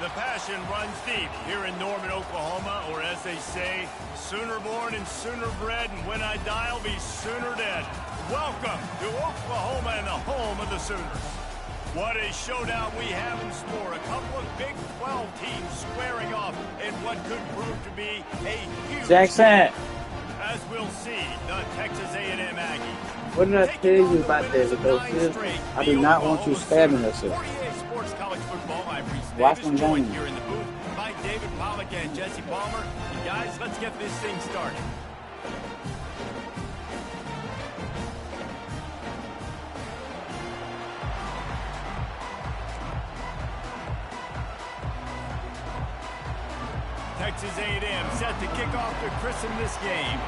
The passion runs deep here in Norman, Oklahoma, or as they say, sooner born and sooner bred, and when I die, I'll be sooner dead. Welcome to Oklahoma and the home of the Sooners. What a showdown we have in store. A couple of Big 12 teams squaring off in what could prove to be a huge Jackson. game. As we'll see, the Texas A&M Aggies. What did I tell you about that with those kids? I do not want you stabbing yourself. 48 Sports College Football. I'm Reese Watch Davis, them joined game. here in the booth by David Pollack and Jesse Palmer. And guys, let's get this thing started. Texas A&M set to kick off to christen this game.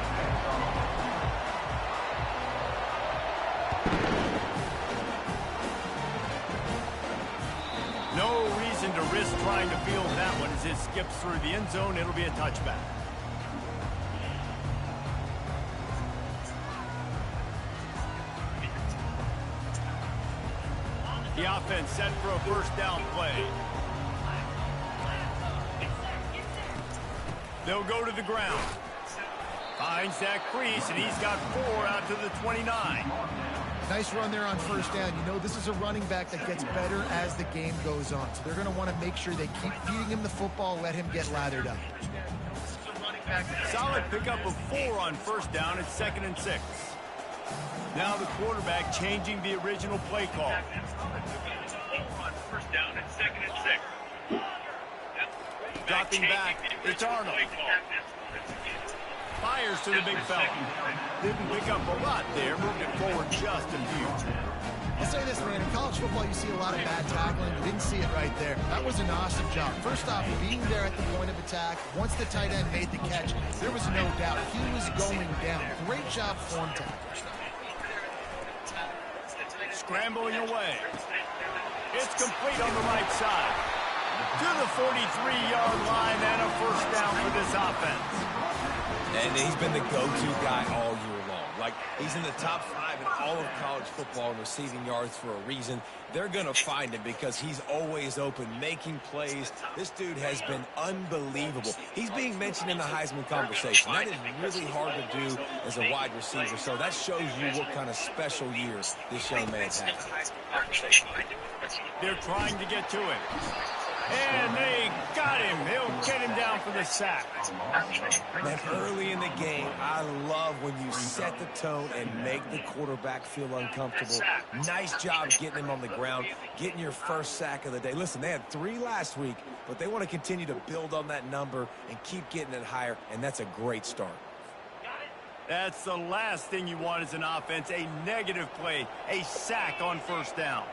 No reason to risk trying to field that one as it skips through the end zone. It'll be a touchback. The offense set for a first down play. They'll go to the ground. Finds that crease, and he's got 4 out to the 29. Nice run there on first down. You know, this is a running back that gets better as the game goes on. So they're going to want to make sure they keep feeding him the football, let him get lathered up. Solid pickup of 4 on first down. It's 2nd and 6. Now the quarterback changing the original play call. First down and 2nd and 6. Dropping back, it's Arnold. Fires to the big fella. Didn't pick up a lot there, moved it forward just a few. I'll say this, man. In college football, you see a lot of bad tackling. You didn't see it right there. That was an awesome job. First off, being there at the point of attack. Once the tight end made the catch, there was no doubt he was going down. Great job form tackle. Scrambling away. It's complete on the right side. To the 43-yard line and a first down for this offense. And he's been the go-to guy all year long. Like, he's in the top 5 in all of college football in receiving yards for a reason. They're going to find him because he's always open, making plays. This dude has been unbelievable. He's being mentioned in the Heisman conversation. That is really hard to do as a wide receiver. So that shows you what kind of special year this young man's had. They're trying to get to him. And they got him. He'll get him down for the sack. Man, early in the game, I love when you set the tone and make the quarterback feel uncomfortable. Nice job getting him on the ground, getting your first sack of the day. Listen, they had 3 last week, but they want to continue to build on that number and keep getting it higher, and that's a great start. That's the last thing you want as an offense, a negative play, a sack on first down.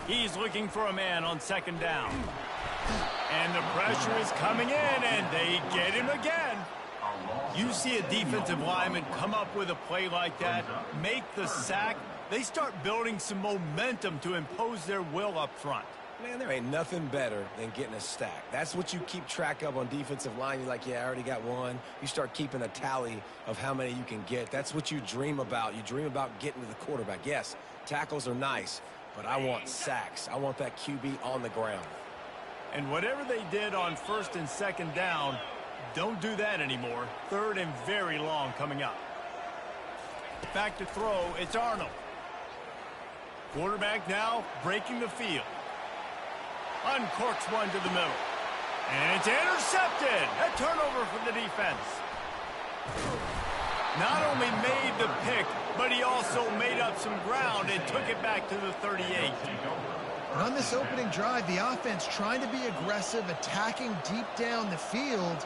He's looking for a man on 2nd down. And the pressure is coming in, and they get him again. You see a defensive lineman come up with a play like that, make the sack, they start building some momentum to impose their will up front. Man, there ain't nothing better than getting a stack. That's what you keep track of on defensive line. You're like, yeah, I already got 1. You start keeping a tally of how many you can get. That's what you dream about. You dream about getting to the quarterback. Yes, tackles are nice, but I want sacks. I want that QB on the ground. And whatever they did on 1st and 2nd down, don't do that anymore. 3rd and very long coming up. Back to throw, it's Arnold. Quarterback now breaking the field. Uncorks one to the middle. And it's intercepted. A turnover for the defense. Not only made the pick, but he also made up some ground and took it back to the 38. And on this opening drive, the offense trying to be aggressive, attacking deep down the field.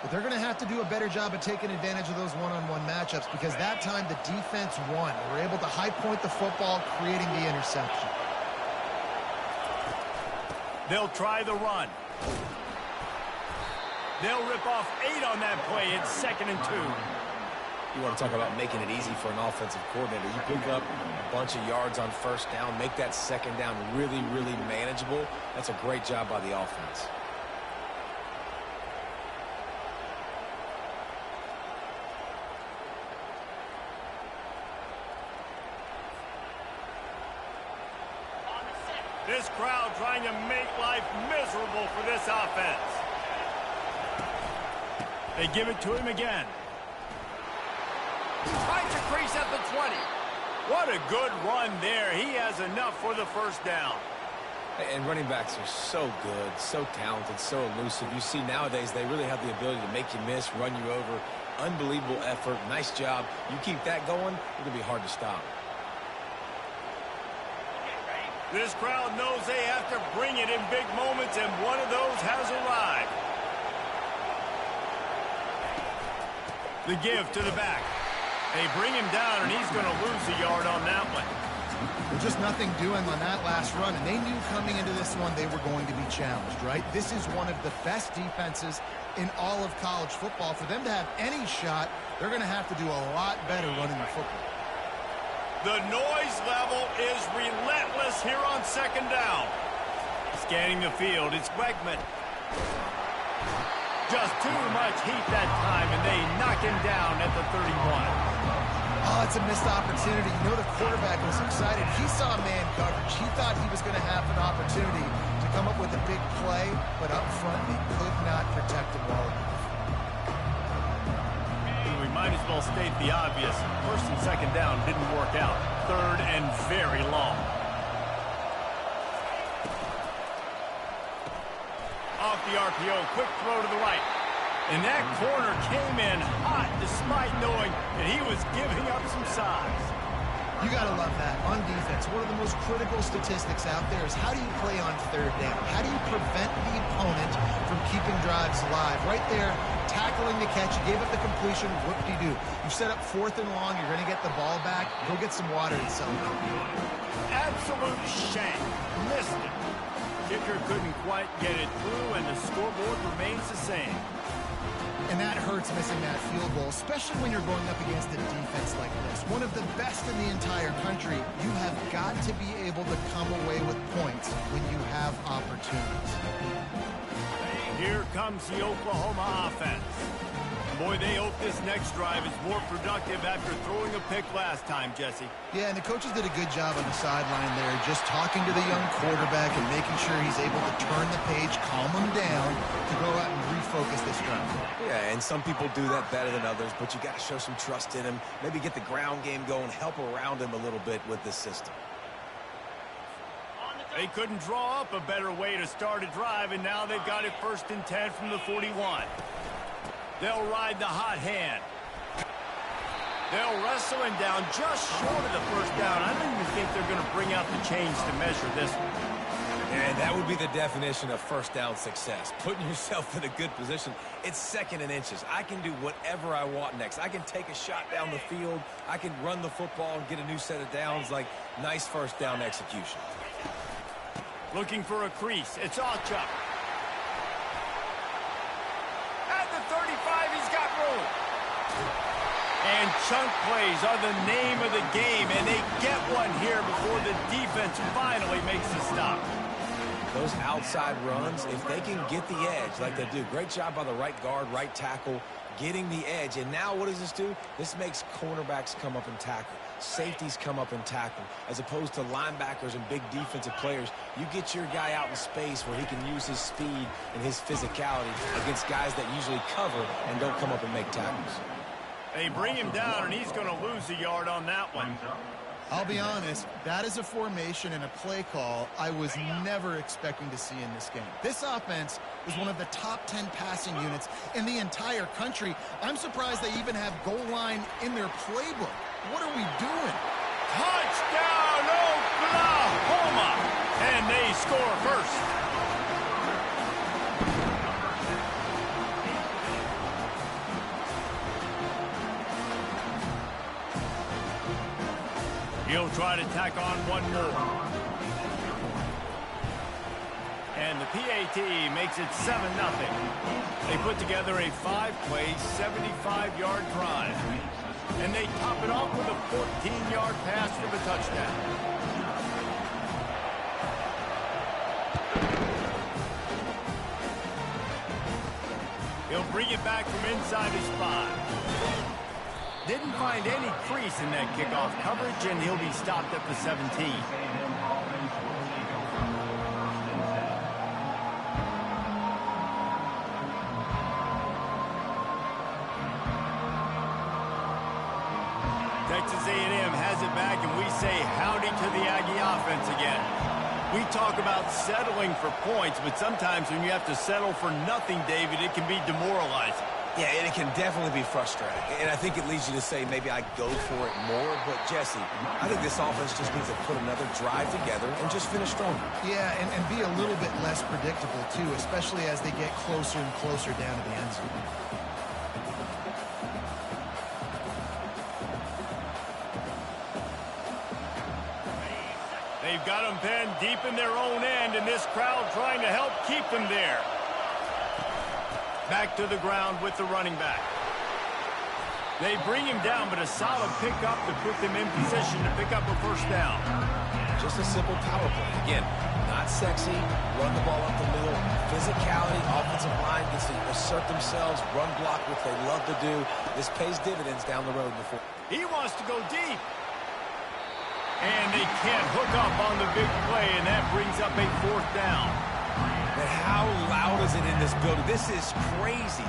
But they're going to have to do a better job of taking advantage of those one-on-one matchups because that time the defense won. They were able to high point the football, creating the interception. They'll try the run. They'll rip off 8 on that play. It's 2nd and 2. You want to talk about making it easy for an offensive coordinator. You pick up a bunch of yards on first down, make that 2nd down really, really manageable. That's a great job by the offense. This crowd trying to make life miserable for this offense. They give it to him again. Finds a crease at the 20. What a good run there. He has enough for the first down. And running backs are so good, so talented, so elusive. You see nowadays they really have the ability to make you miss, run you over. Unbelievable effort. Nice job. You keep that going, it'll be hard to stop. This crowd knows they have to bring it in big moments, and one of those has arrived. The give to the back. They bring him down, and he's going to lose a yard on that one. Well, just nothing doing on that last run, and they knew coming into this one they were going to be challenged, right? This is one of the best defenses in all of college football. For them to have any shot, they're going to have to do a lot better running the football. The noise level is relentless here on second down. Scanning the field, it's Wegman. Just too much heat that time, and they knock him down at the 31. Oh, it's a missed opportunity. You know the quarterback was excited. He saw man coverage. He thought he was going to have an opportunity to come up with a big play, but up front they could not protect him well enough. We might as well state the obvious. First and second down didn't work out. Third and very long. Off the RPO, quick throw to the right. And that corner came in hot despite knowing that he was giving up some size. You got to love that. On defense, one of the most critical statistics out there is how do you play on third down? How do you prevent the opponent from keeping drives alive? Right there, tackling the catch, you gave up the completion, whoop-de-doo. You set up fourth and long, you're going to get the ball back, go get some water and celebrate. Absolute shank. Missed it. Kicker couldn't quite get it through, and the scoreboard remains the same. And that hurts missing that field goal, especially when you're going up against a defense like this. One of the best in the entire country. You have got to be able to come away with points when you have opportunities. Here comes the Oklahoma offense. Boy, they hope this next drive is more productive after throwing a pick last time, Jesse. Yeah, and the coaches did a good job on the sideline there, just talking to the young quarterback and making sure he's able to turn the page, calm him down, to go out and refocus this drive. Yeah, and some people do that better than others, but you got to show some trust in him. Maybe get the ground game going, help around him a little bit with this system. They couldn't draw up a better way to start a drive, and now they've got it 1st and 10 from the 41. They'll ride the hot hand. They'll wrestle him down just short of the first down. I don't even think they're going to bring out the chains to measure this one. And that would be the definition of first down success. Putting yourself in a good position. It's 2nd and inches. I can do whatever I want next. I can take a shot down the field. I can run the football and get a new set of downs. Like, nice first down execution. Looking for a crease. It's Alchuk. At the 35, he's got room. And chunk plays are the name of the game, and they get one here before the defense finally makes the stop. Those outside runs, if they can get the edge like they do, great job by the right guard, right tackle, getting the edge. And now what does this do? This makes cornerbacks come up and tackle. Safeties come up and tackle. As opposed to linebackers and big defensive players, you get your guy out in space where he can use his speed and his physicality against guys that usually cover and don't come up and make tackles. They bring him down, and he's going to lose a yard on that one. I'll be honest, that is a formation and a play call I was never expecting to see in this game. This offense is one of the top 10 passing units in the entire country. I'm surprised they even have goal line in their playbook. What are we doing? Touchdown, Oklahoma! And they score first. He'll try to tack on one more. And the PAT makes it 7-0. They put together a 5-play, 75-yard drive. And they top it off with a 14-yard pass for the touchdown. He'll bring it back from inside his 5. Didn't find any crease in that kickoff coverage, and he'll be stopped at the 17. Texas A&M has it back, and we say howdy to the Aggie offense again. We talk about settling for points, but sometimes when you have to settle for nothing, David, it can be demoralizing. Yeah, and it can definitely be frustrating. And I think it leads you to say maybe I go for it more. But, Jesse, I think this offense just needs to put another drive together and just finish stronger. Yeah, and be a little bit less predictable, too, especially as they get closer and closer down to the end zone. They've got them pinned deep in their own end, and this crowd trying to help keep them there. Back to the ground with the running back. They bring him down, but a solid pickup to put them in position to pick up a first down. Just a simple power play. Again, not sexy, run the ball up the middle. Physicality, offensive line gets to assert themselves, run block, which they love to do. This pays dividends down the road before. He wants to go deep. And they can't hook up on the big play, and that brings up a fourth down. And how loud is it in this building? This is crazy.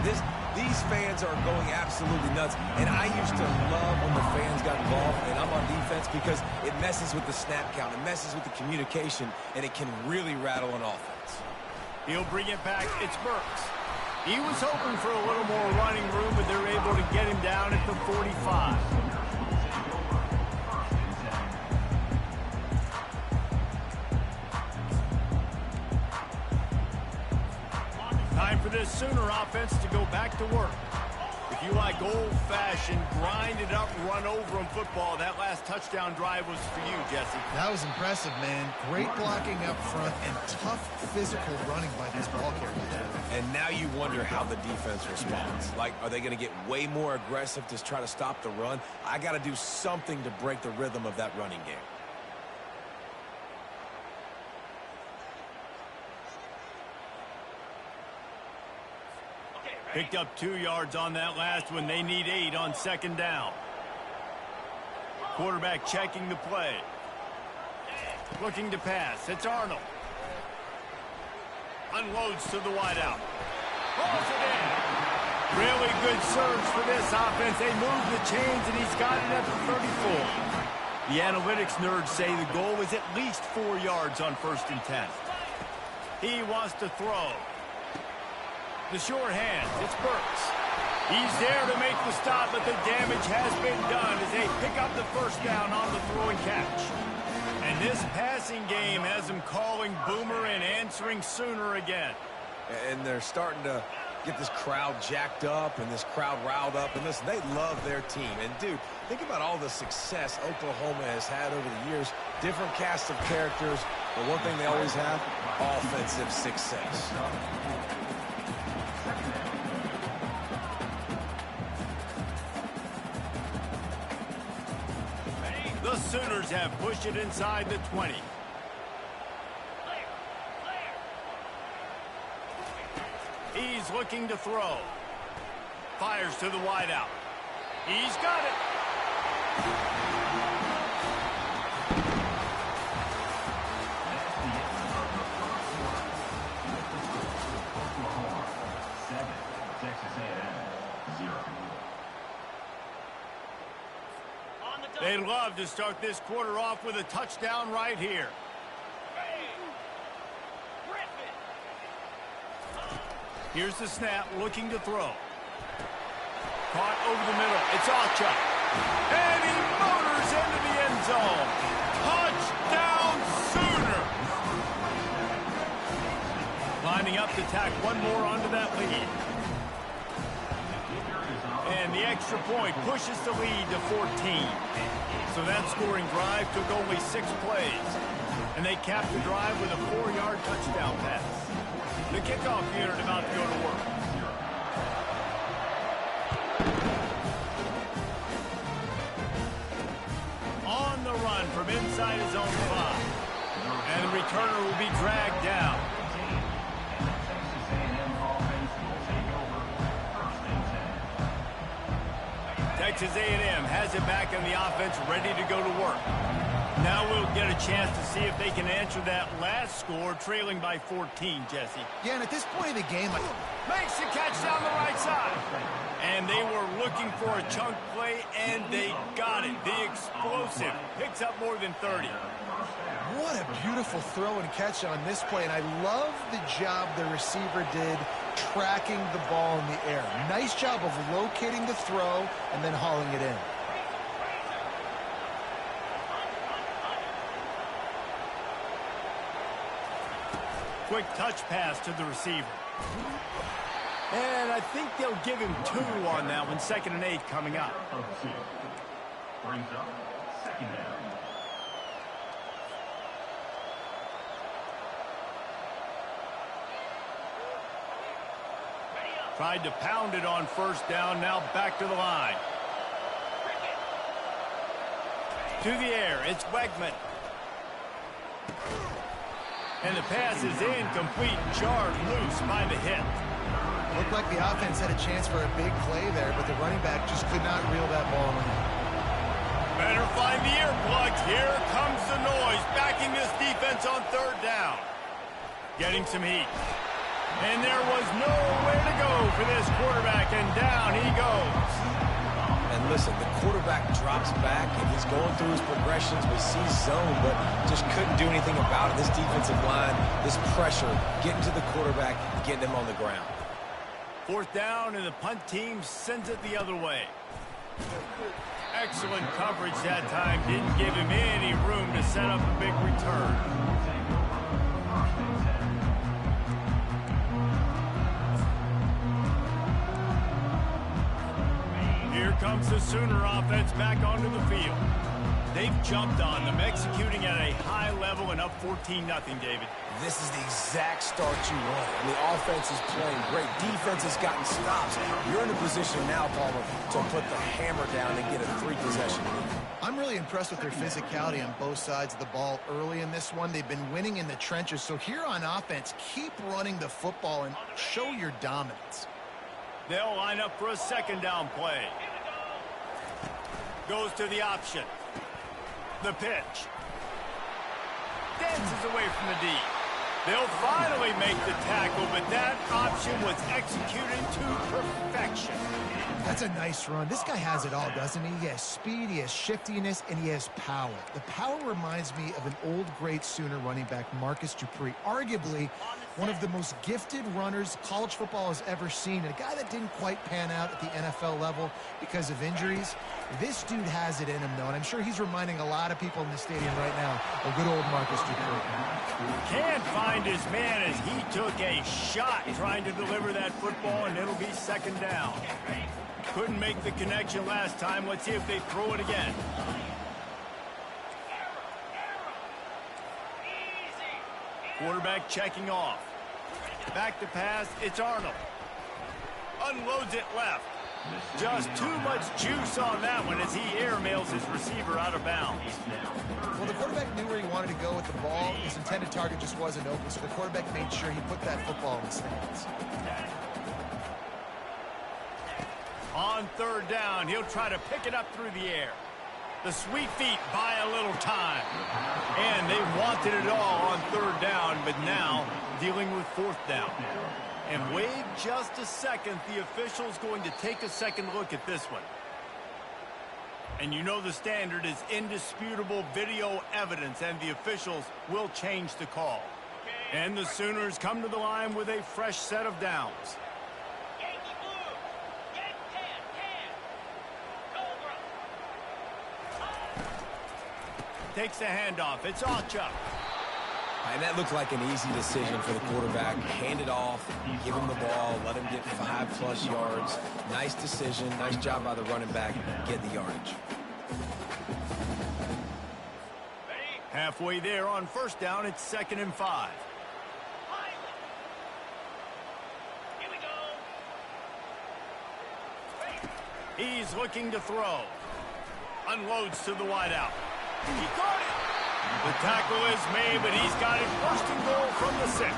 These fans are going absolutely nuts. And I used to love when the fans got involved, and I'm on defense because it messes with the snap count. It messes with the communication, and it can really rattle an offense. He'll bring it back. It's Burks. He was hoping for a little more running room, but they're able to get him down at the 45. Time for this Sooner offense to go back to work. If you like old-fashioned, grind-it-up, run-over-'em football, that last touchdown drive was for you, Jesse. That was impressive, man. Great blocking up front and tough physical running by these ball carriers. And now you wonder how the defense responds. Like, are they going to get way more aggressive to try to stop the run? I got to do something to break the rhythm of that running game. Picked up 2 yards on that last one. They need 8 on second down. Quarterback checking the play. Looking to pass. It's Arnold. Unloads to the wideout. Rolls it in. Really good surge for this offense. They move the chains, and he's got it at the 34. The analytics nerds say the goal is at least 4 yards on 1st and 10. He wants to throw. The short hand, it's Burks. He's there to make the stop, but the damage has been done as they pick up the first down on the throw and catch. And this passing game has them calling Boomer and answering Sooner again. And they're starting to get this crowd jacked up and this crowd riled up. And listen, they love their team. And, dude, think about all the success Oklahoma has had over the years. Different cast of characters. But one thing they always have, offensive success. The Sooners have pushed it inside the 20. He's looking to throw. Fires to the wideout. He's got it. They'd love to start this quarter off with a touchdown right here. Here's the snap, looking to throw. Caught over the middle. It's Ocha. And he motors into the end zone. Touchdown Sooner. Lining up to tack one more onto that lead. And the extra point pushes the lead to 14. So that scoring drive took only 6 plays. And they capped the drive with a 4-yard touchdown pass. The kickoff unit about to go to work. On the run from inside his own 5. And the returner will be dragged down. Texas A&M has it back in the offense, ready to go to work. Now we'll get a chance to see if they can answer that last score, trailing by 14, Jesse. Yeah, and at this point in the game, Makes the catch down the right side. And they were looking for a chunk play, and they got it. The explosive picks up more than 30. what a beautiful throw and catch on this play, and I love the job the receiver did tracking the ball in the air. Nice job of locating the throw and then hauling it in. Quick touch pass to the receiver. And I think they'll give him 2 on that one. 2nd and 8 coming up. Brings up 2nd down. Tried to pound it on 1st down. Now back to the line. To the air. It's Wegman. And the pass is incomplete. Jarred loose by the hit. Looked like the offense had a chance for a big play there, but the running back just could not reel that ball in. Better find the earplugs. Here comes the noise. Backing this defense on 3rd down. Getting some heat. And there was nowhere to go for this quarterback, and down he goes. And listen, the quarterback drops back, and he's going through his progressions. We see zone, but just couldn't do anything about it. This defensive line, this pressure, getting to the quarterback, getting him on the ground. 4th down, and the punt team sends it the other way. Excellent coverage that time. Didn't give him any room to set up a big return. Here comes the Sooner offense back onto the field. They've jumped on them, executing at a high level and up 14-0, David. This is the exact start you want. And the offense is playing great. Defense has gotten stops. You're in a position now, Palmer, to put the hammer down and get a 3-possession lead. I'm really impressed with their physicality on both sides of the ball early in this one. They've been winning in the trenches. So here on offense, keep running the football and show your dominance. They'll line up for a 2nd down play. Goes to the option. The pitch. Dances away from the D. They'll finally make the tackle, but that option was executed to perfection. That's a nice run. This guy has it all, doesn't he? He has speed, he has shiftiness, and he has power. The power reminds me of an old great Sooner running back, Marcus Dupree. Arguably one of the most gifted runners college football has ever seen. A guy that didn't quite pan out at the NFL level because of injuries. This dude has it in him, though, and I'm sure he's reminding a lot of people in the stadium right now of good old Marcus Dupree. Can't find his man as he took a shot trying to deliver that football, and it'll be 2nd down. Couldn't make the connection last time. Let's see if they throw it again. Quarterback checking off. Back to pass. It's Arnold. Unloads it left. Just too much juice on that one as he airmails his receiver out of bounds. Well, the quarterback knew where he wanted to go with the ball. His intended target just wasn't open, so the quarterback made sure he put that football in the stands. On 3rd down, he'll try to pick it up through the air. The sweet feet buy a little time. And they wanted it all on 3rd down, but now dealing with 4th down. And wait just a second, the official's going to take a second look at this one. And you know the standard is indisputable video evidence, and the officials will change the call. And the Sooners come to the line with a fresh set of downs. Takes the handoff. It's Ocha. And that looked like an easy decision for the quarterback. Hand it off, give him the ball, let him get 5+ yards. Nice decision. Nice job by the running back. Get the yardage. Halfway there on 1st down, it's 2nd and 5. He's looking to throw. Unloads to the wideout. He got it. The tackle is made, but he's got it 1st and goal from the 6.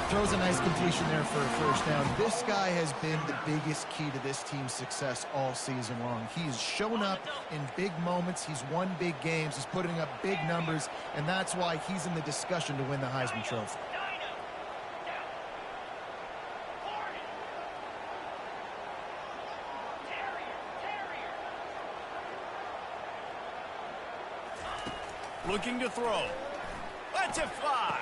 Throws a nice completion there for a first down. This guy has been the biggest key to this team's success all season long. He's shown up in big moments. He's won big games. He's putting up big numbers, and that's why he's in the discussion to win the Heisman Trophy. Looking to throw. Lets it fly.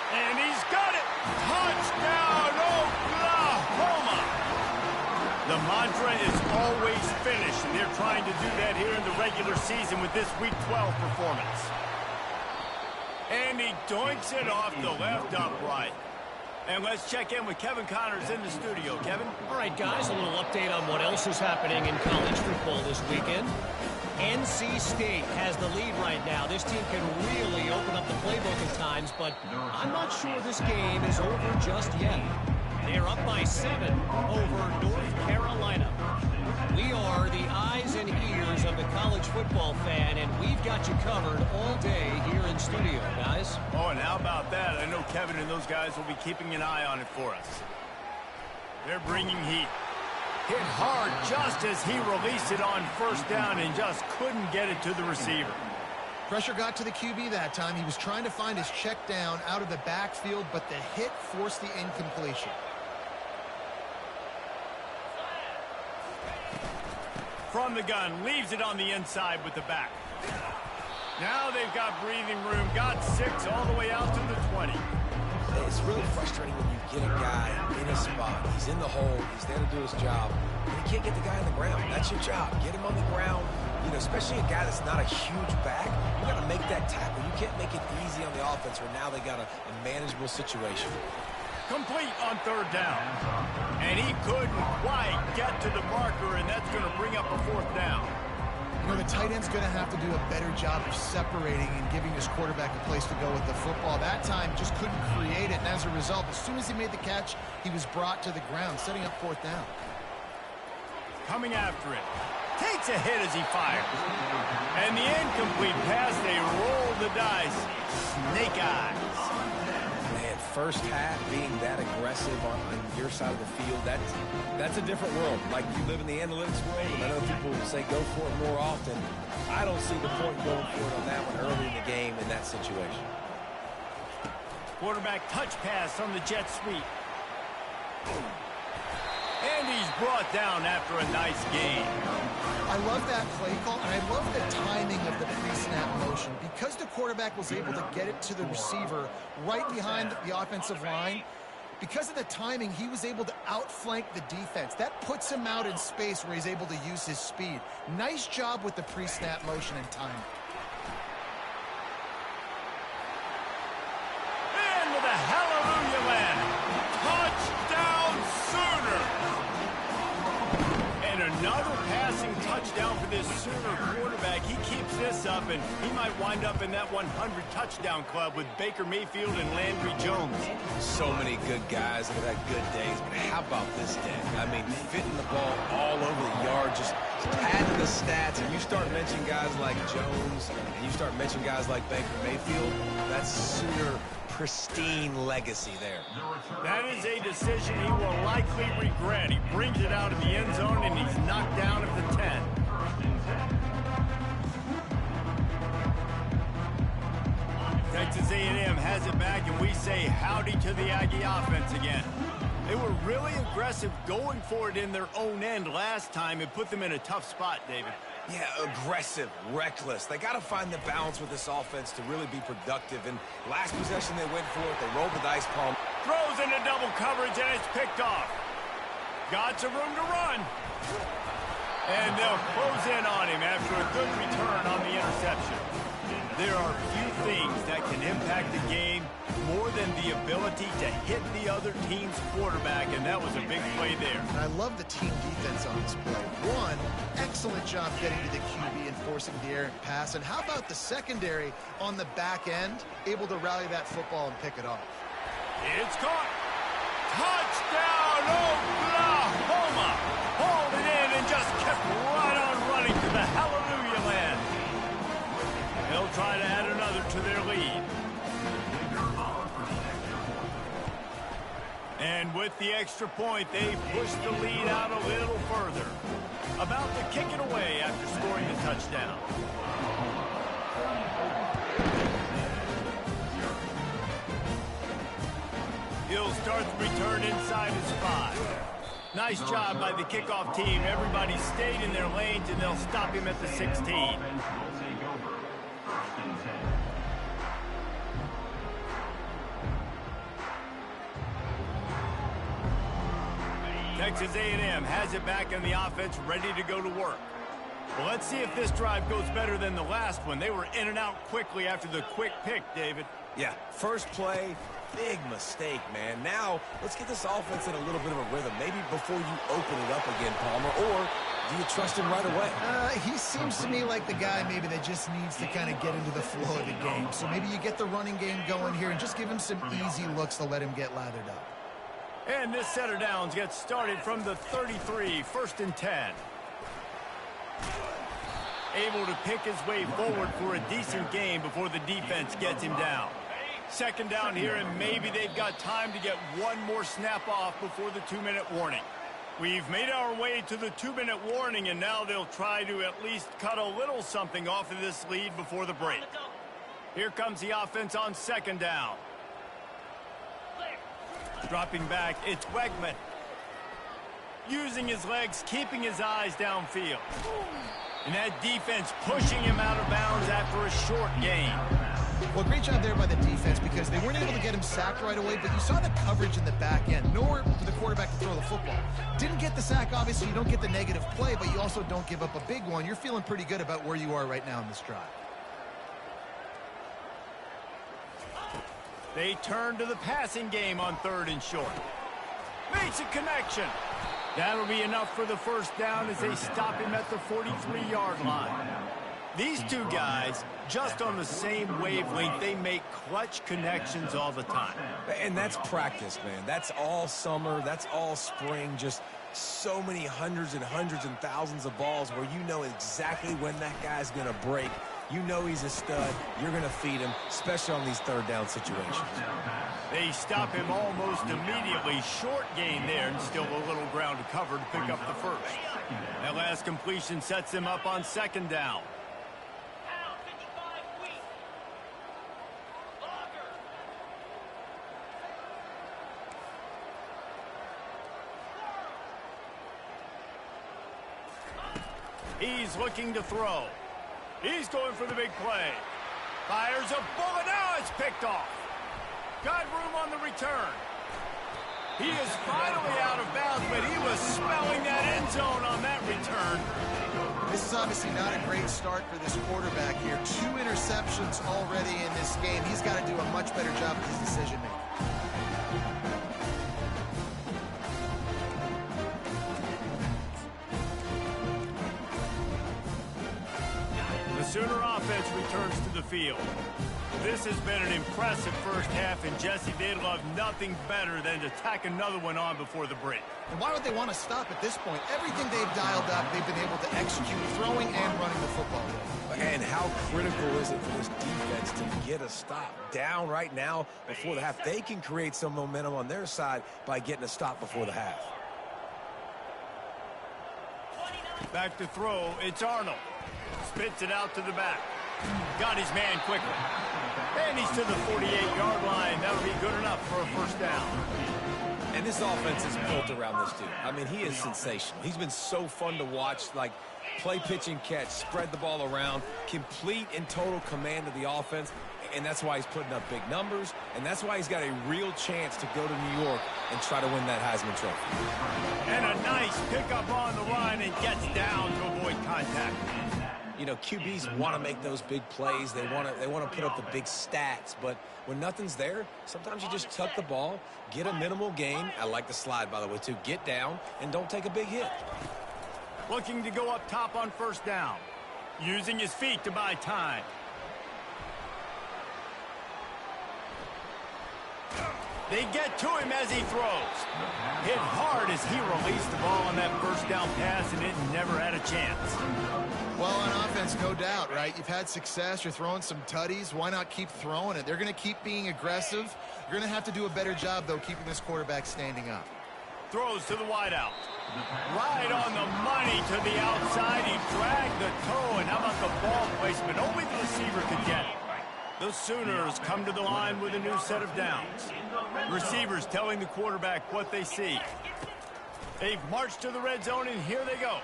And he's got it. Touchdown, Oklahoma. The mantra is always finish, and they're trying to do that here in the regular season with this Week 12 performance. And he doinks it off the left upright. And let's check in with Kevin Connors in the studio. Kevin? All right, guys, a little update on what else is happening in college football this weekend. NC State has the lead right now. This team can really open up the playbook at times, but I'm not sure this game is over just yet. They're up by 7 over North Carolina. We are the eyes and ears of the college football fan, and we've got you covered all day here in studio, guys. Oh, and how about that? I know Kevin and those guys will be keeping an eye on it for us. They're bringing heat. Hit hard just as he released it on first down and just couldn't get it to the receiver. Pressure got to the QB that time. He was trying to find his check down out of the backfield, but the hit forced the incompletion. From the gun, leaves it on the inside with the back. Now they've got breathing room, got 6 all the way out to the 20. It's really frustrating when you get a guy in a spot. He's in the hole. He's there to do his job. And you can't get the guy on the ground. That's your job. Get him on the ground. You know, especially a guy that's not a huge back. You got to make that tackle. You can't make it easy on the offense where now they got a manageable situation. Complete on third down. And he couldn't quite get to the marker, and that's going to bring up a fourth down. You know, the tight end's going to have to do a better job of separating and giving his quarterback a place to go with the football. That time just couldn't create it, and as a result, as soon as he made the catch, he was brought to the ground, setting up fourth down. Coming after it. Takes a hit as he fires. And the incomplete pass, they roll the dice. Snake eyes. Man, first half being that aggressive on your side of the field, that's a different world. Like, you live in the analytics world, and I know people say go for it more often. I don't see the point going for it on that one early in the game in that situation. Quarterback touch pass on the jet sweep. And he's brought down after a nice gain. I love that play call, and I love the timing of the pre-snap motion. Because the quarterback was able to get it to the receiver right behind the offensive line, because of the timing, he was able to outflank the defense. That puts him out in space where he's able to use his speed. Nice job with the pre-snap motion and timing. And with a hallelujah land. Touchdown Sooner. And another passing touchdown for this Sooner quarterback. He keeps this up, and he might wind up in that 100 touchdown club with Baker Mayfield and Landry Jones. So many good guys that have had good days, but how about this day? I mean, fitting the ball all over the yard, just padding the stats, and you start mentioning guys like Jones, and you start mentioning guys like Baker Mayfield, that's Sooner pristine legacy there. That is a decision he will likely regret. He brings it out of the end zone, and he's knocked down at the 10. Texas A&M has it back, and we say howdy to the Aggie offense again. They were really aggressive going for it in their own end last time. It put them in a tough spot, David. Yeah, aggressive, reckless. They got to find the balance with this offense to really be productive. And last possession, they went for it. They rolled the dice palm. Throws into double coverage, and it's picked off. Got some room to run. And they'll close in on him after a good return on the interception. There are few things that can impact the game more than the ability to hit the other team's quarterback, and that was a big play there. And I love the team defense on this play. One, excellent job getting to the QB and forcing the errant pass. And how about the secondary on the back end, able to rally that football and pick it off? It's caught. Touchdown, Oklahoma. Hauled it in and just kept right on running to the hallelujah land. They'll try to add another to their lead. And with the extra point, they push the lead out a little further. About to kick it away after scoring the touchdown. He'll start the return inside his 5. Nice job by the kickoff team. Everybody stayed in their lanes, and they'll stop him at the 16. Texas A&M has it back in the offense, ready to go to work. Well, let's see if this drive goes better than the last one. They were in and out quickly after the quick pick, David. Yeah, first play, big mistake, man. Now, let's get this offense in a little bit of a rhythm. Maybe before you open it up again, Palmer, or do you trust him right away? He seems to me like the guy maybe that just needs to kind of get into the flow of the game. So maybe you get the running game going here and just give him some easy looks to let him get lathered up. And this set of downs gets started from the 33, 1st and 10. Able to pick his way forward for a decent game before the defense gets him down. 2nd down here, and maybe they've got time to get one more snap off before the 2-minute warning. We've made our way to the 2-minute warning, and now they'll try to at least cut a little something off of this lead before the break. Here comes the offense on 2nd down. Dropping back, it's Wegman. Using his legs, keeping his eyes downfield. And that defense pushing him out of bounds after a short gain. Well, great job there by the defense because they weren't able to get him sacked right away, but you saw the coverage in the back end. Nowhere for the quarterback to throw the football. Didn't get the sack, obviously. You don't get the negative play, but you also don't give up a big one. You're feeling pretty good about where you are right now in this drive. They turn to the passing game on 3rd and short. Makes a connection. That'll be enough for the 1st down as they stop him at the 43-yard line. These two guys, just on the same wavelength, they make clutch connections all the time. And that's practice, man. That's all summer. That's all spring. Just so many hundreds and thousands of balls where you know exactly when that guy's going to break. You know he's a stud. You're going to feed him, especially on these 3rd down situations. They stop him almost immediately. Short gain there, and still a little ground to cover to pick up the 1st. That last completion sets him up on 2nd down. He's looking to throw. He's going for the big play. Fires a bullet. Now it's picked off. Got room on the return. He is finally out of bounds, but he was smelling that end zone on that return. This is obviously not a great start for this quarterback here. 2 interceptions already in this game. He's got to do a much better job of his decision-making. Sooner offense returns to the field. This has been an impressive first half, and Jesse, they'd love nothing better than to tack another one on before the break. And why would they want to stop at this point? Everything they've dialed up, they've been able to execute, throwing and running the football. And how critical is it for this defense to get a stop down right now before the half? They can create some momentum on their side by getting a stop before the half. Back to throw, it's Arnold. Spits it out to the back. Got his man quickly. And he's to the 48-yard line. That'll be good enough for a 1st down. And this offense is built around this dude. I mean, he is sensational. He's been so fun to watch, like play, pitch, and catch, spread the ball around, complete and total command of the offense. And that's why he's putting up big numbers, and that's why he's got a real chance to go to New York and try to win that Heisman Trophy. And a nice pickup on the line and gets down to avoid contact. You know, QBs want to make those big plays. They want to put up the big stats, but when nothing's there, sometimes you just tuck the ball, get a minimal gain. I like the slide, by the way, too. Get down and don't take a big hit. Looking to go up top on 1st down. Using his feet to buy time. They get to him as he throws. Hit hard as he released the ball on that first down pass, and it never had a chance. Well, on offense, no doubt, right? You've had success. You're throwing some tutties. Why not keep throwing it? They're going to keep being aggressive. You're going to have to do a better job, though, keeping this quarterback standing up. Throws to the wideout. Right on the money to the outside. He dragged the toe, and how about the ball placement? Only the receiver could get it. The Sooners come to the line with a new set of downs. Receivers telling the quarterback what they see. They've marched to the red zone, and here they go.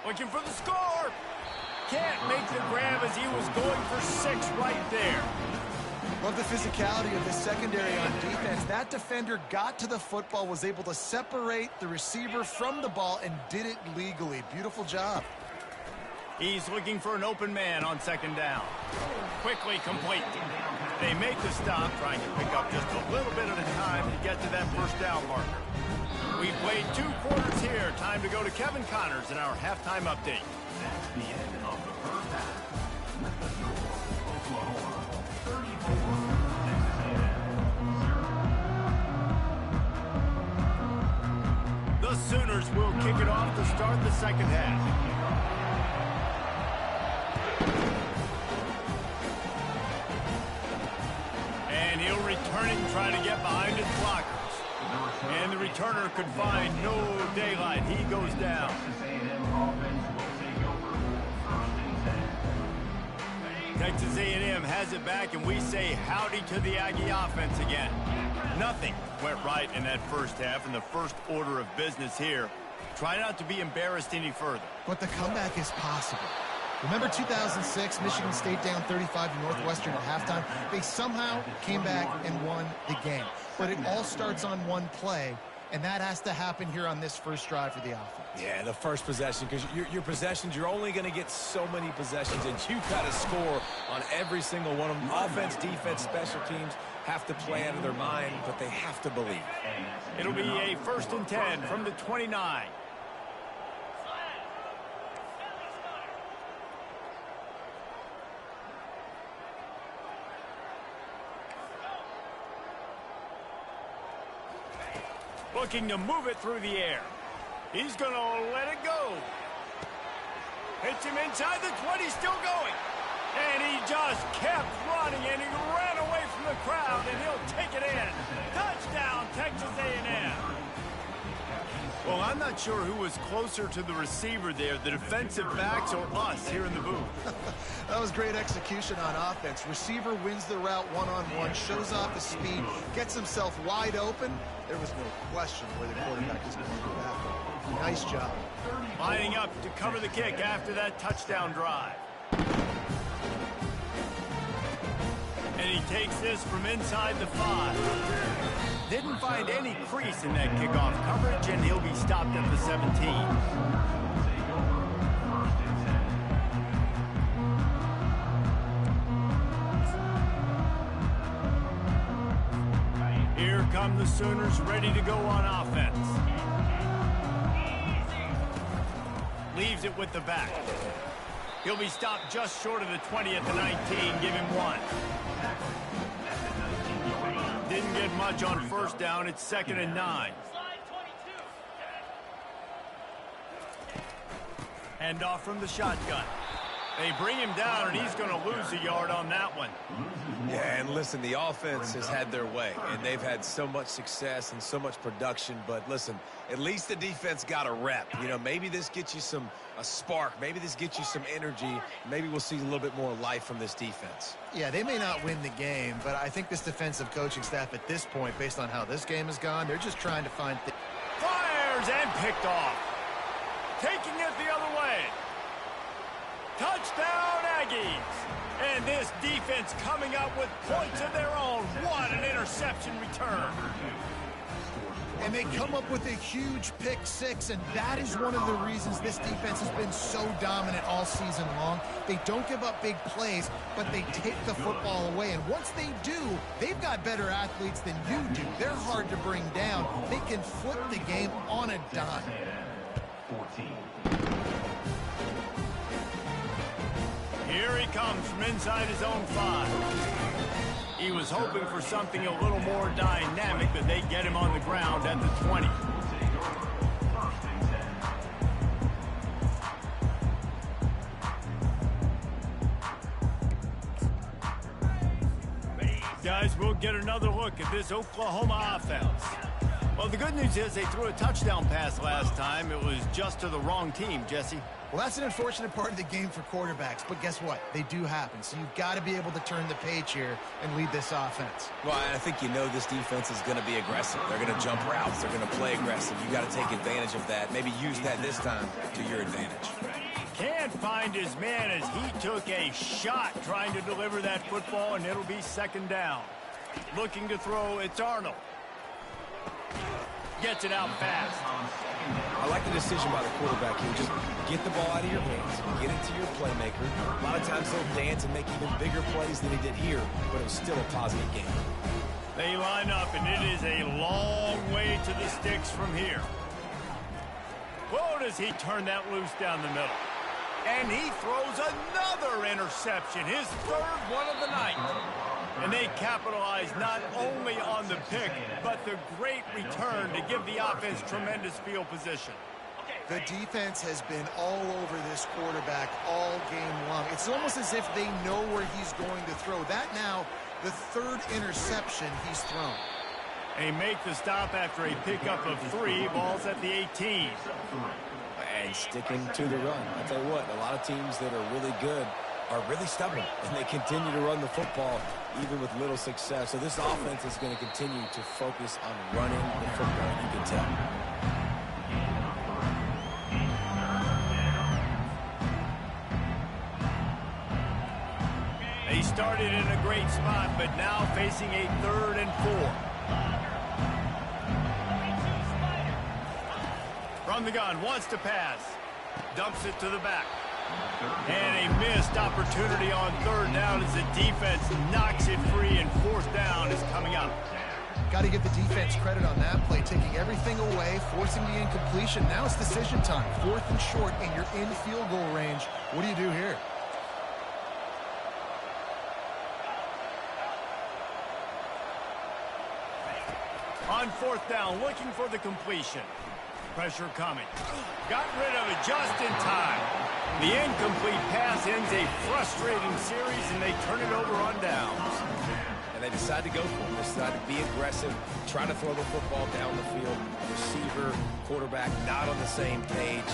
Looking for the score. Can't make the grab as he was going for 6 right there. Love the physicality of the secondary on defense. That defender got to the football, was able to separate the receiver from the ball, and did it legally. Beautiful job. He's looking for an open man on 2nd down. Quickly complete. They make the stop, trying to pick up just a little bit at a time to get to that first down marker. We've played 2 quarters here. Time to go to Kevin Connors in our halftime update. That's the end of the first half. Oklahoma, 34, Texas A&M, 0. The Sooners will kick it off to start the second half. And he'll return it and try to get behind his blockers. And the returner could find no daylight. He goes down. Texas A&M offense will take over 1st and 10. Texas A&M has it back, and we say howdy to the Aggie offense again. Nothing went right in that first half, and the first order of business here. Try not to be embarrassed any further. But the comeback is possible. Remember 2006, Michigan State down 35 to Northwestern at halftime? They somehow came back and won the game. But it all starts on one play, and that has to happen here on this first drive for the offense. Yeah, the first possession, because your possessions, you're only going to get so many possessions, and you've got to score on every single one of them. Offense, defense, special teams have to play out of their mind, but they have to believe. It'll be a 1st and 10 from the 29. Looking to move it through the air. He's going to let it go. Hits him inside the 20, still going. And he just kept running, and he ran away from the crowd, and he'll take it in. Touchdown, Texas A&M. Well, I'm not sure who was closer to the receiver there, the defensive backs or us here in the booth. That was great execution on offense. Receiver wins the route one-on-one, shows off his speed, gets himself wide open. There was no question where the quarterback is going to go back. Nice job. Lining up to cover the kick after that touchdown drive. And he takes this from inside the 5. Didn't find any crease in that kickoff coverage, and he'll be stopped at the 17. Here come the Sooners, ready to go on offense. Leaves it with the back. He'll be stopped just short of the 20 at the 19. Give him 1. Didn't get much on first down. It's 2nd and 9. Hand off from the shotgun. They bring him down, and he's going to lose a yard on that one. Yeah, and listen, the offense has had their way, and they've had so much success and so much production. But listen, at least the defense got a rep. You know, maybe this gets you a spark. Maybe this gets you some energy. Maybe we'll see a little bit more life from this defense. Yeah, they may not win the game, but I think this defensive coaching staff at this point, based on how this game has gone, they're just trying to find things. Fires and picked off. Taking it the other way. Touchdown, Aggies. And this defense coming up with points of their own. What an interception return. And they come up with a huge pick 6, and that is one of the reasons this defense has been so dominant all season long. They don't give up big plays, but they take the football away. And once they do, they've got better athletes than you do. They're hard to bring down. They can flip the game on a dime. 14. Here he comes from inside his own 5. He was hoping for something a little more dynamic, but they get him on the ground at the 20. Guys, we'll get another look at this Oklahoma offense. Well, the good news is they threw a touchdown pass last time. It was just to the wrong team, Jesse. Well, that's an unfortunate part of the game for quarterbacks, but guess what? They do happen, so you've got to be able to turn the page here and lead this offense. Well, I think you know this defense is going to be aggressive. They're going to jump routes. They're going to play aggressive. You got to take advantage of that. Maybe use that this time to your advantage. Can't find his man as he took a shot trying to deliver that football, and it'll be second down. Looking to throw, it's Arnold. Gets it out fast. I like the decision by the quarterback here. Just get the ball out of your hands, get it to your playmaker. A lot of times he'll dance and make even bigger plays than he did here, but it was still a positive game. They line up, and it is a long way to the sticks from here. Whoa, does he turn that loose down the middle. And he throws another interception, his third one of the night. And they capitalize not only on the pick, but the great return to give the offense tremendous field position. The defense has been all over this quarterback all game long. It's almost as if they know where he's going to throw. That now, the third interception he's thrown. They make the stop after a pickup of 3, balls at the 18. And sticking to the run. I'll tell you what, a lot of teams that are really good are really stubborn, and they continue to run the football even with little success. So this offense is going to continue to focus on running the football, you can tell. They started in a great spot, but now facing a 3rd and 4. From the gun, wants to pass. Dumps it to the back. And a missed opportunity on 3rd down as the defense knocks it free, and 4th down is coming up. Got to give the defense credit on that play, taking everything away, forcing the incompletion. Now it's decision time. 4th and short, and you're in field goal range. What do you do here? On 4th down, looking for the completion. Pressure coming. Got rid of it just in time. The incomplete pass ends a frustrating series, and they turn it over on downs. And they decide to go for it. They decide to be aggressive, try to throw the football down the field. Receiver, quarterback, not on the same page.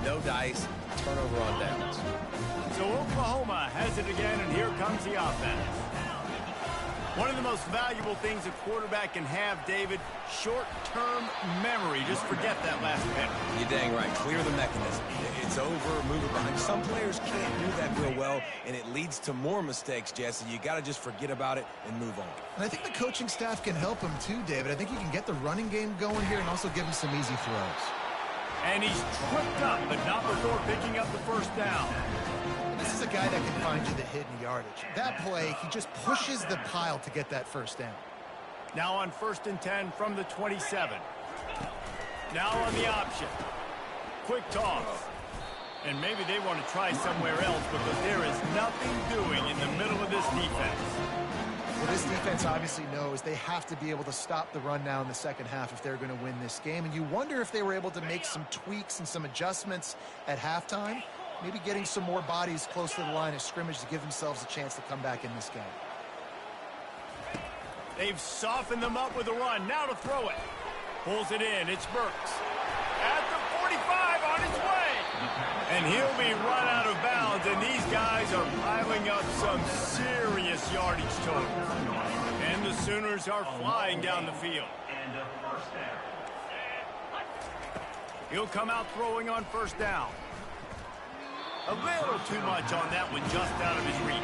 No dice, turnover on downs. So Oklahoma has it again, and here comes the offense. One of the most valuable things a quarterback can have, David, short-term memory. Just forget that last pick. You're dang right. Clear the mechanism. It's over, move it behind. Some players can't do that real well, and it leads to more mistakes, Jesse. You got to just forget about it and move on. And I think the coaching staff can help him too, David. I think he can get the running game going here and also give him some easy throws. And he's tripped up, but not before picking up the 1st down. This is a guy that can find you the hidden yardage. That play, he just pushes the pile to get that 1st down. Now on 1st and 10 from the 27. Now on the option. Quick toss. And maybe they want to try somewhere else because there is nothing doing in the middle of this defense. Well, this defense obviously knows they have to be able to stop the run now in the second half if they're going to win this game. And you wonder if they were able to make some tweaks and some adjustments at halftime. Maybe getting some more bodies close to the line of scrimmage to give themselves a chance to come back in this game. They've softened them up with a run. Now to throw it. Pulls it in. It's Burks. At the 45 on his way. And he'll be run out of bounds. And these guys are piling up some serious yardage totals. And the Sooners are flying down the field. He'll come out throwing on 1st down. A little too much on that one, just out of his reach.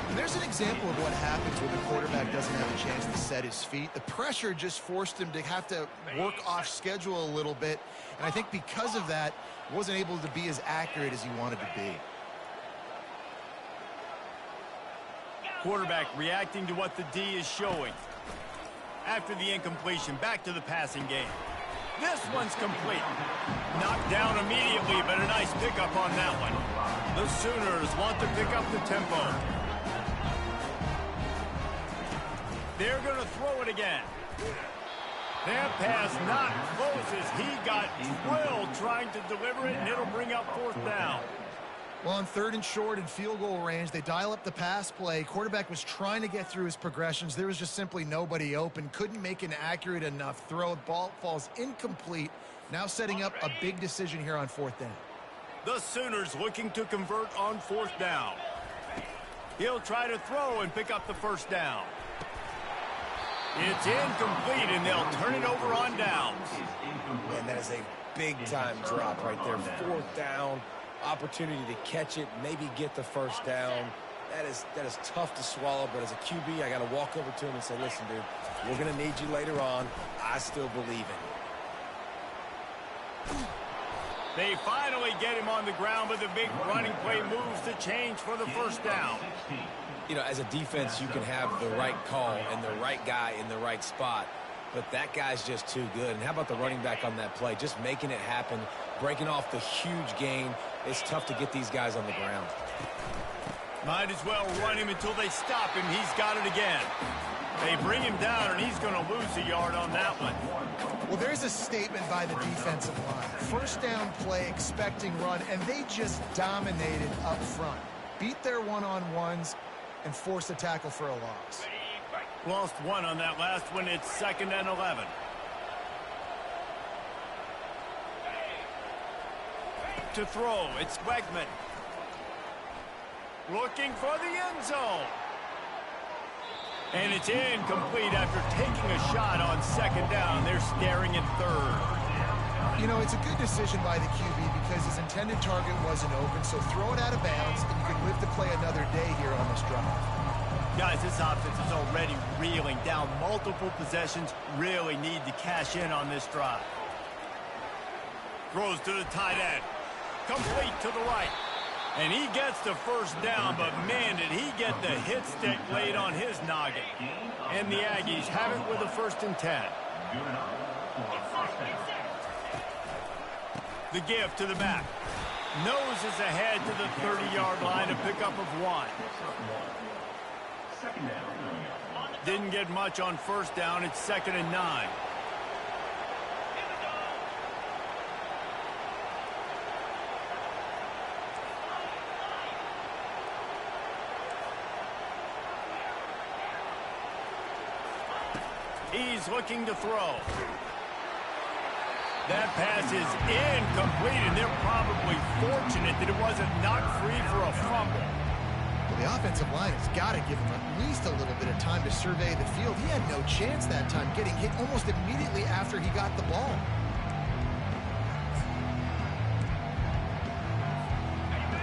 And there's an example of what happens when the quarterback doesn't have a chance to set his feet. The pressure just forced him to have to work off schedule a little bit. And I think because of that, wasn't able to be as accurate as he wanted to be. Quarterback reacting to what the D is showing. After the incompletion, back to the passing game. This one's complete. Knocked down immediately, but a nice pickup on that one. The Sooners want to pick up the tempo. They're going to throw it again. That pass not close as he got drilled trying to deliver it, and it'll bring up 4th down. Well, on 3rd and short and field goal range, they dial up the pass play. Quarterback was trying to get through his progressions. There was just simply nobody open. Couldn't make an accurate enough throw. Ball falls incomplete. Now setting up a big decision here on 4th down. The Sooners looking to convert on 4th down. He'll try to throw and pick up the 1st down. It's incomplete, and they'll turn it over on downs. And that is a big-time drop right there. 4th down, opportunity to catch it, maybe get the 1st down. That is tough to swallow, but as a QB, I got to walk over to him and say, listen, dude, we're going to need you later on. I still believe in you. They finally get him on the ground, but the big running play moves to change for the 1st down. You know, as a defense, you can have the right call and the right guy in the right spot, but that guy's just too good. And how about the running back on that play? Just making it happen, breaking off the huge gain. It's tough to get these guys on the ground. Might as well run him until they stop him. He's got it again. They bring him down, and he's going to lose a yard on that one. Well, there's a statement by the defensive line. 1st down play, expecting run, and they just dominated up front. Beat their one-on-ones and force a tackle for a loss. Lost 1 on that last one. It's 2nd and 11. To throw, it's Wegman. Looking for the end zone. And it's incomplete after taking a shot on 2nd down. They're staring at 3rd. You know, it's a good decision by the QB because his intended target wasn't open, so throw it out of bounds, and you can live to play another day here on this drive. Guys, this offense is already reeling down multiple possessions. Really need to cash in on this drive. Throws to the tight end. Complete to the right. And he gets the 1st down, but man, did he get the hit stick laid on his noggin. And the Aggies have it with a 1st and 10. The give to the back. Noses ahead to the 30-yard line, a pickup of 1. Didn't get much on 1st down. It's 2nd and 9. He's looking to throw. That pass is incomplete, and they're probably fortunate that it wasn't knocked free for a fumble. Well, the offensive line has got to give him at least a little bit of time to survey the field. He had no chance that time, getting hit almost immediately after he got the ball.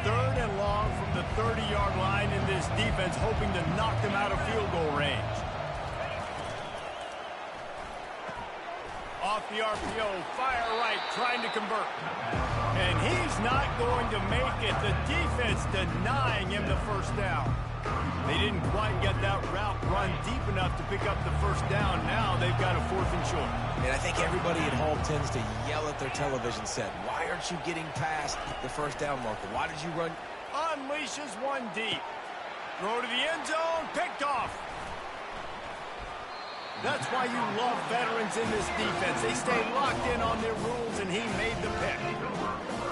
Third and long from the 30-yard line, in this defense hoping to knock them out of field goal range. Off the RPO, fire right, trying to convert. And he's not going to make it. The defense denying him the 1st down. They didn't quite get that route run deep enough to pick up the 1st down. Now they've got a 4th and short. And I think everybody at home tends to yell at their television set, why aren't you getting past the 1st down marker? Why did you run? Unleashes 1 deep. Throw to the end zone, picked off. That's why you love veterans in this defense. They stay locked in on their rules, and he made the pick.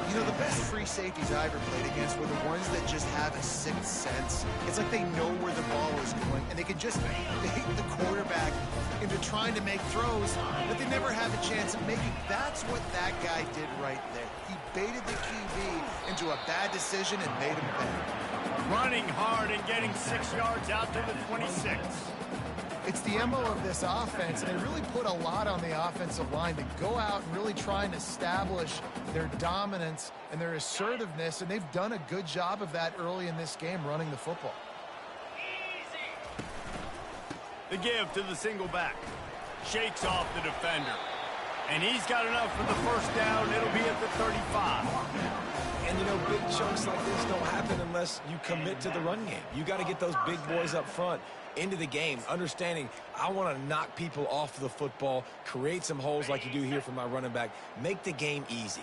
You know, the best free safeties I ever played against were the ones that just have a 6th sense. It's like they know where the ball is going, and they can just bait the quarterback into trying to make throws that they never have a chance of making. That's what that guy did right there. He baited the QB into a bad decision and made him pay. Running hard and getting 6 yards out to the 26. It's the MO of this offense, and they really put a lot on the offensive line to go out and really try and establish their dominance and their assertiveness, and they've done a good job of that early in this game running the football. The give to the single back. Shakes off the defender. And he's got enough for the 1st down. It'll be at the 35. And, you know, big chunks like this don't happen unless you commit to the run game. You got to get those big boys up front into the game, understanding I want to knock people off the football, create some holes like you do here for my running back, make the game easy.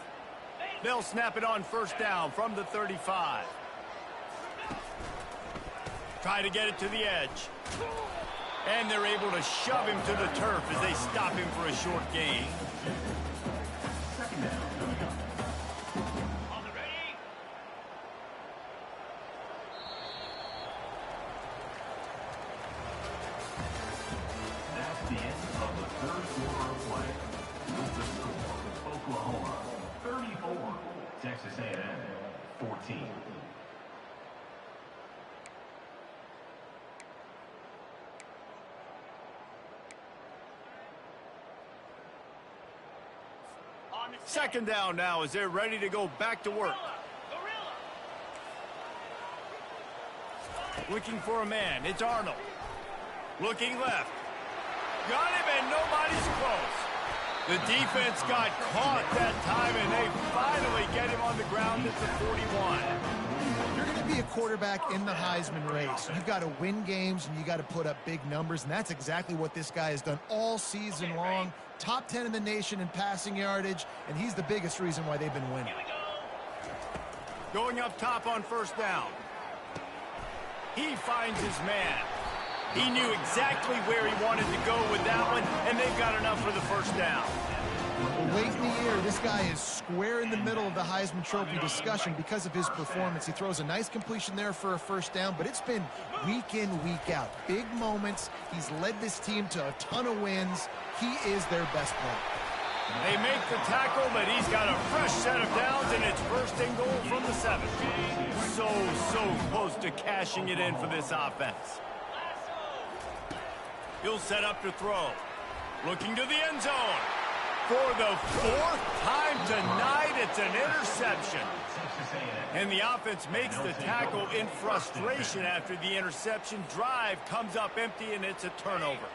They'll snap it on 1st down from the 35. Try to get it to the edge. And they're able to shove him to the turf as they stop him for a short gain. Second down. On the ready. That's the end of the third quarter of play. With the score, Oklahoma 34, Texas A&M 14. Second down now as they're ready to go back to work. Looking for a man. It's Arnold. Looking left. Got him, and nobody's close. The defense got caught that time, and they finally get him on the ground at the 41. You're going to be a quarterback in the Heisman race. You've got to win games, and you got to put up big numbers, and that's exactly what this guy has done all season long. Top 10 in the nation in passing yardage, and he's the biggest reason why they've been winning. Going up top on first down. He finds his man. He knew exactly where he wanted to go with that one, and they've got enough for the first down. Well, late in the year, this guy is square in the middle of the Heisman Trophy discussion because of his performance. He throws a nice completion there for a first down, but it's been week in, week out. Big moments. He's led this team to a ton of wins. He is their best player. They make the tackle, but he's got a fresh set of downs, and it's first and goal from the 7. So close to cashing it in for this offense. He'll set up to throw. Looking to the end zone. For the 4th time tonight, it's an interception. And the offense makes the tackle in frustration after the interception. Drive comes up empty, and it's a turnover.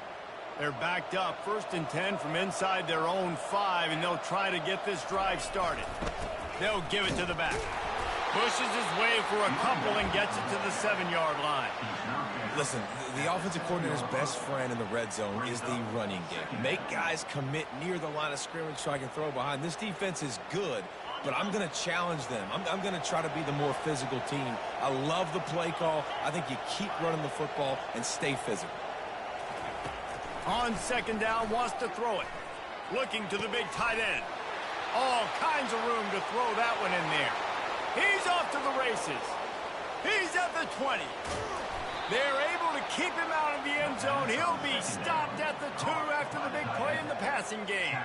They're backed up, 1st and 10 from inside their own 5, and they'll try to get this drive started. They'll give it to the back. Pushes his way for a couple and gets it to the 7-yard line. Listen, the offensive coordinator's best friend in the red zone is the running game. Make guys commit near the line of scrimmage so I can throw behind. This defense is good, but I'm going to challenge them. I'm going to try to be the more physical team. I love the play call. I think you keep running the football and stay physical. On second down, wants to throw it. Looking to the big tight end. All kinds of room to throw that one in there. He's off to the races. He's at the 20. They're able to keep him out of the end zone. He'll be stopped at the 2 after the big play in the passing game.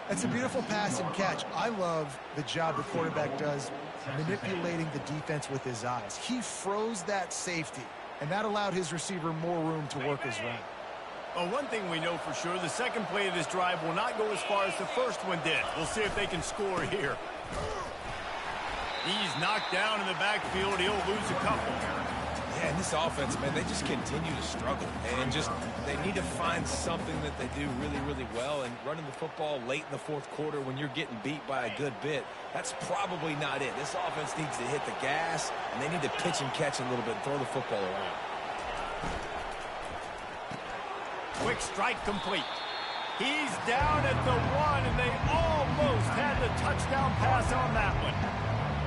That's a beautiful pass and catch. I love the job the quarterback does manipulating the defense with his eyes. He froze that safety, and that allowed his receiver more room to work his route. Well, one thing we know for sure, the second play of this drive will not go as far as the first one did. We'll see if they can score here. He's knocked down in the backfield. He'll lose a couple. Yeah, and this offense, man, they just continue to struggle. And they need to find something that they do really, really well. And running the football late in the 4th quarter when you're getting beat by a good bit, that's probably not it. This offense needs to hit the gas, and they need to pitch and catch a little bit and throw the football around. Quick strike complete. He's down at the 1, and they almost had the touchdown pass on that one.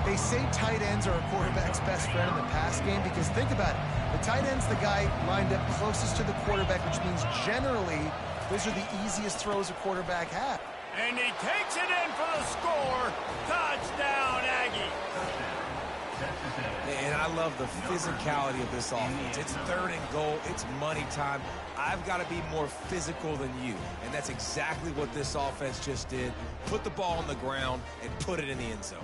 They say tight ends are a quarterback's best friend in the pass game because think about it. The tight end's the guy lined up closest to the quarterback, which means generally those are the easiest throws a quarterback has. And he takes it in for the score. Touchdown, Aggie. And I love the physicality of this offense. It's 3rd and goal. It's money time. I've got to be more physical than you. And that's exactly what this offense just did. Put the ball on the ground and put it in the end zone.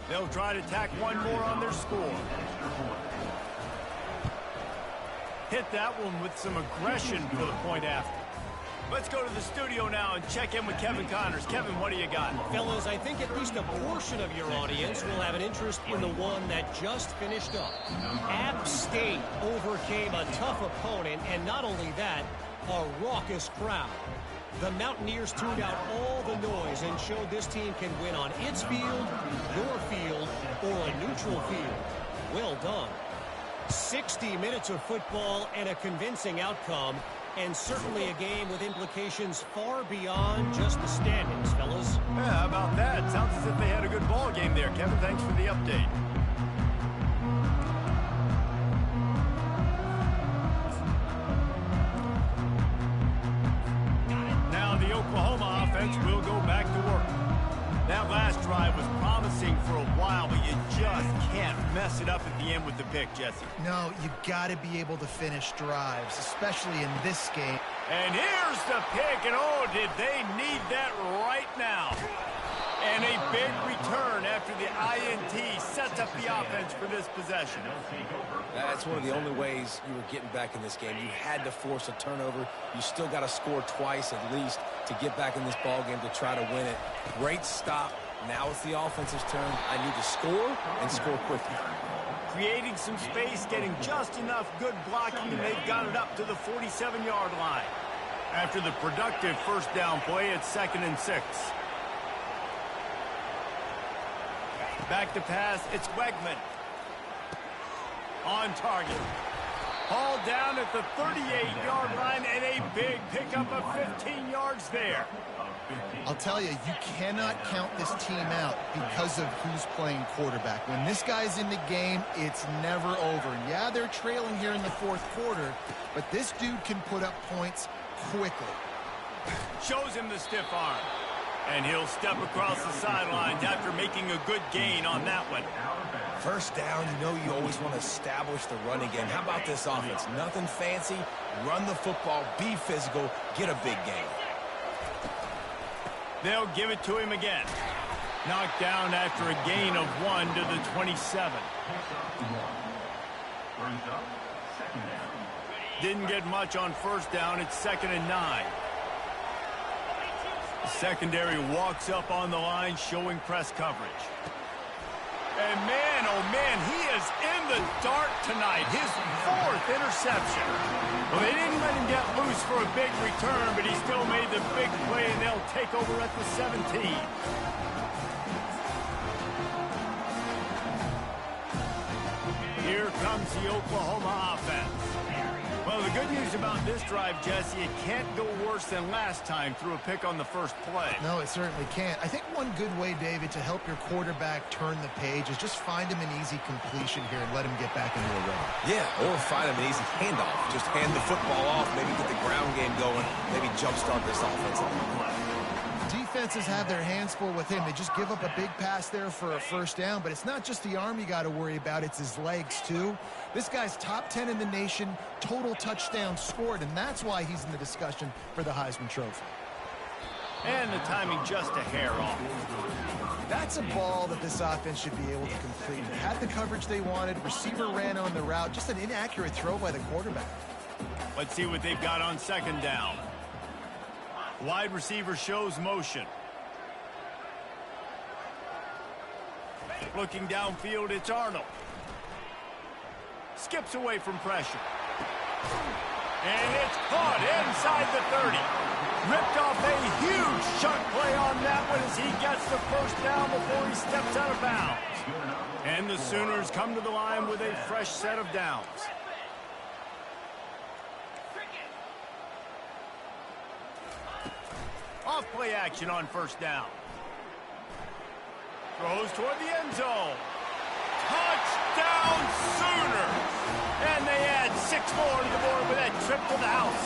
They'll try to tack one more on their score. Hit that one with some aggression for the point after. Let's go to the studio now and check in with Kevin Connors. Kevin, what do you got? Fellas, I think at least a portion of your audience will have an interest in the one that just finished up. App State overcame a tough opponent, and not only that, a raucous crowd. The Mountaineers tuned out all the noise and showed this team can win on its field, your field, or a neutral field. Well done. 60 minutes of football and a convincing outcome, and certainly a game with implications far beyond just the standings, fellas. Yeah, how about that? Sounds as if they had a good ball game there. Kevin, thanks for the update. drive was promising for a while, but you just can't mess it up at the end with the pick, Jesse. No, you got to be able to finish drives, especially in this game. And here's the pick, and oh, did they need that right now. And a big return after the INT sets up the offense for this possession. That's one of the only ways you were getting back in this game. You had to force a turnover. You still got to score twice at least to get back in this ball game to try to win it. Great stop. Now it's the offense's turn. I need to score and score quickly. Creating some space, getting just enough good blocking, and they've got it up to the 47-yard line. After the productive first down play, it's 2nd and 6. Back to pass, it's Wegman. On target. Hauled down at the 38-yard line, and a big pickup of 15 yards there. I'll tell you, you cannot count this team out because of who's playing quarterback. When this guy's in the game, it's never over. And yeah, they're trailing here in the 4th quarter, but this dude can put up points quickly. Shows him the stiff arm. And he'll step across the sidelines after making a good gain on that one. First down, you know you always want to establish the running game. How about this offense? Nothing fancy. Run the football, be physical, get a big gain. They'll give it to him again. Knocked down after a gain of 1 to the 27. Didn't get much on first down. It's 2nd and 9. The secondary walks up on the line, showing press coverage. And man, oh man, he is in the dark tonight. His 4th interception. Well, they didn't let him get loose for a big return, but he still made the big play, and they'll take over at the 17. Here comes the Oklahoma offense. Well, the good news about this drive, Jesse, it can't go worse than last time through a pick on the first play. No, it certainly can't. I think one good way, David, to help your quarterback turn the page is just find him an easy completion here and let him get back into a rhythm. Yeah, or find him an easy handoff. Just hand the football off, maybe get the ground game going, maybe jumpstart this offense. Defenses have their hands full with him. They just give up a big pass there for a first down, but it's not just the arm you got to worry about, it's his legs too. This guy's top 10 in the nation, total touchdowns scored, and that's why he's in the discussion for the Heisman Trophy. And the timing just a hair off. That's a ball that this offense should be able to complete. They had the coverage they wanted, receiver ran on the route, just an inaccurate throw by the quarterback. Let's see what they've got on 2nd down. Wide receiver shows motion. Looking downfield, it's Arnold. Skips away from pressure. And it's caught inside the 30. Ripped off a huge chunk play on that one as he gets the first down before he steps out of bounds. And the Sooners come to the line with a fresh set of downs. Off play action on first down. Throws toward the end zone. Touchdown Sooners! And they add 6 more to the board with that trip to the house.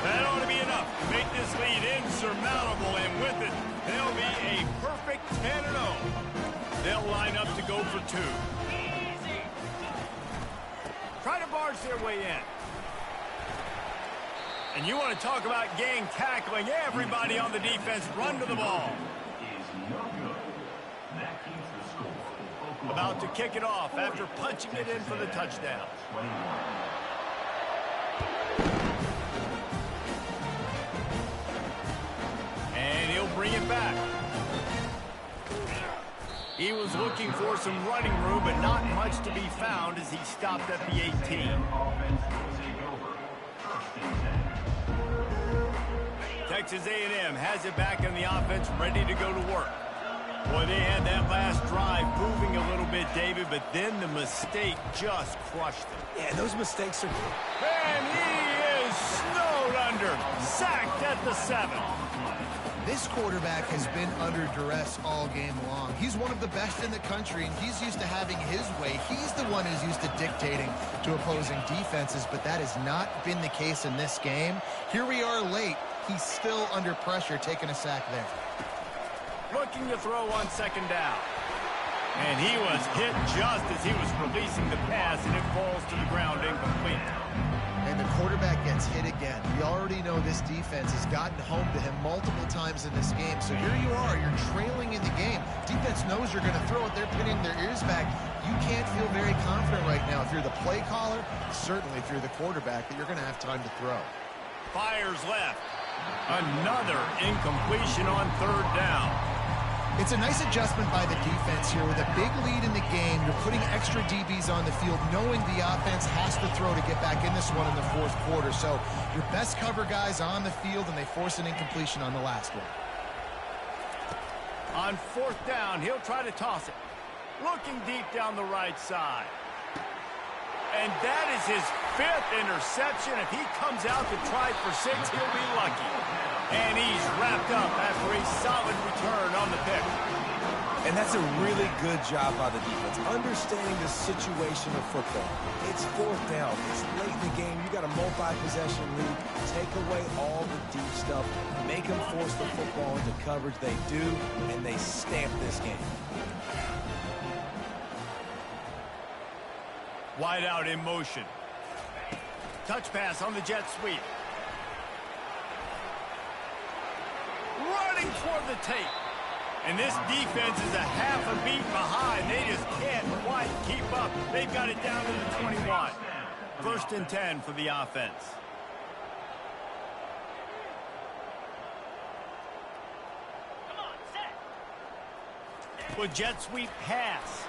That ought to be enough to make this lead insurmountable, and with it, they'll be a perfect 10-0. They'll line up to go for 2. Try to barge their way in. And you want to talk about gang tackling. Everybody on the defense run to the ball. About to kick it off after punching it in for the touchdown. And he'll bring it back. He was looking for some running room, but not much to be found as he stopped at the 18. Texas A&M has it back in the offense, ready to go to work. Boy, they had that last drive moving a little bit, David, but then the mistake just crushed them. Yeah, those mistakes are good. And he is snowed under, sacked at the 7. This quarterback has been under duress all game long. He's one of the best in the country, and he's used to having his way. He's the one who's used to dictating to opposing defenses, but that has not been the case in this game. Here we are late. He's still under pressure, taking a sack there. looking to throw on second down. And he was hit just as he was releasing the pass, and it falls to the ground incomplete. And the quarterback gets hit again. We already know this defense has gotten home to him multiple times in this game. So here you are, you're trailing in the game. Defense knows you're going to throw it. They're pinning their ears back. You can't feel very confident right now. If you're the play caller, certainly if you're the quarterback, that you're going to have time to throw. Fires left. Another incompletion on third down. It's a nice adjustment by the defense here. With a big lead in the game, you're putting extra DBs on the field, knowing the offense has to throw to get back in this one in the fourth quarter. So your best cover guys on the field, and they force an incompletion on the last one. On fourth down, he'll try to toss it. Looking deep down the right side. And that is his 5th interception. If he comes out to try for 6, he'll be lucky. And he's wrapped up after a solid return on the pick. And that's a really good job by the defense, understanding the situation of football. It's fourth down. It's late in the game. You got a multi-possession lead. Take away all the deep stuff. Make them force the football into coverage. They do, and they stamp this game. Wide out in motion. Touch pass on the jet sweep. Running toward the tape. And this defense is a half a beat behind. They just can't quite keep up. They've got it down to the 21. 1st and 10 for the offense. With jet sweep pass.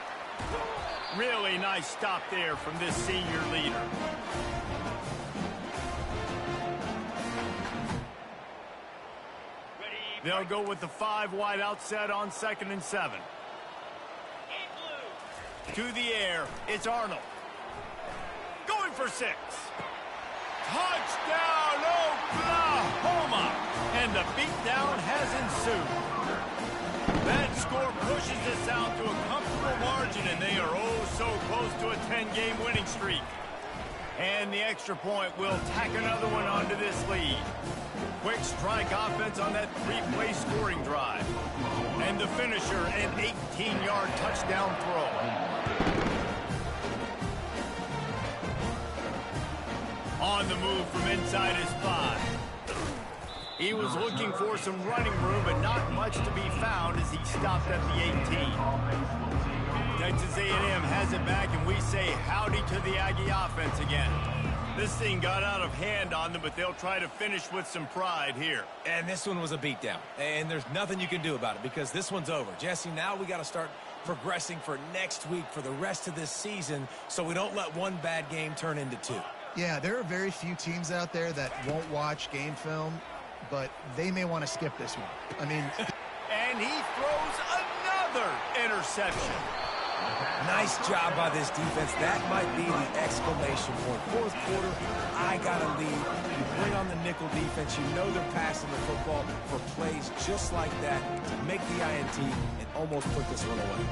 Really nice stop there from this senior leader. They'll go with the 5 wide out set on 2nd and 7. To the air, it's Arnold. Going for 6. Touchdown, Oklahoma! And the beatdown has ensued. That score pushes this out to a comfortable margin, and they are oh so close to a 10-game winning streak. And the extra point will tack another one onto this lead. Quick strike offense on that 3-play scoring drive. And the finisher, an 18-yard touchdown throw. On the move from inside his 5. He was looking for some running room, but not much to be found as he stopped at the 18. Texas A&M has it back, and we say howdy to the Aggie offense again. This thing got out of hand on them, but they'll try to finish with some pride here. And this one was a beatdown, and there's nothing you can do about it because this one's over. Jesse, now we got to start progressing for next week for the rest of this season so we don't let one bad game turn into 2. Yeah, there are very few teams out there that won't watch game film, but they may want to skip this one. I mean... And he throws another interception. Nice job by this defense. That might be the exclamation point. Fourth quarter, I got a lead. You bring on the nickel defense. You know they're passing the football for plays just like that to make the INT and almost put this one away.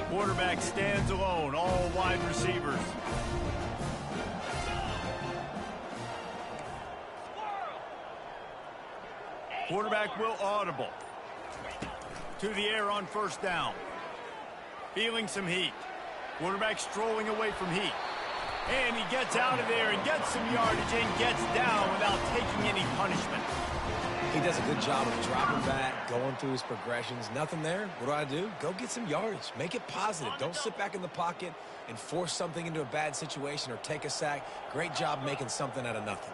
Quarterback stands alone, all wide receivers. Quarterback will audible. To the air on 1st down. Feeling some heat. Quarterback strolling away from heat. And he gets out of there and gets some yardage and gets down without taking any punishment. He does a good job of dropping back, going through his progressions. Nothing there. What do? Go get some yardage. Make it positive. Don't sit back in the pocket and force something into a bad situation or take a sack. Great job making something out of nothing.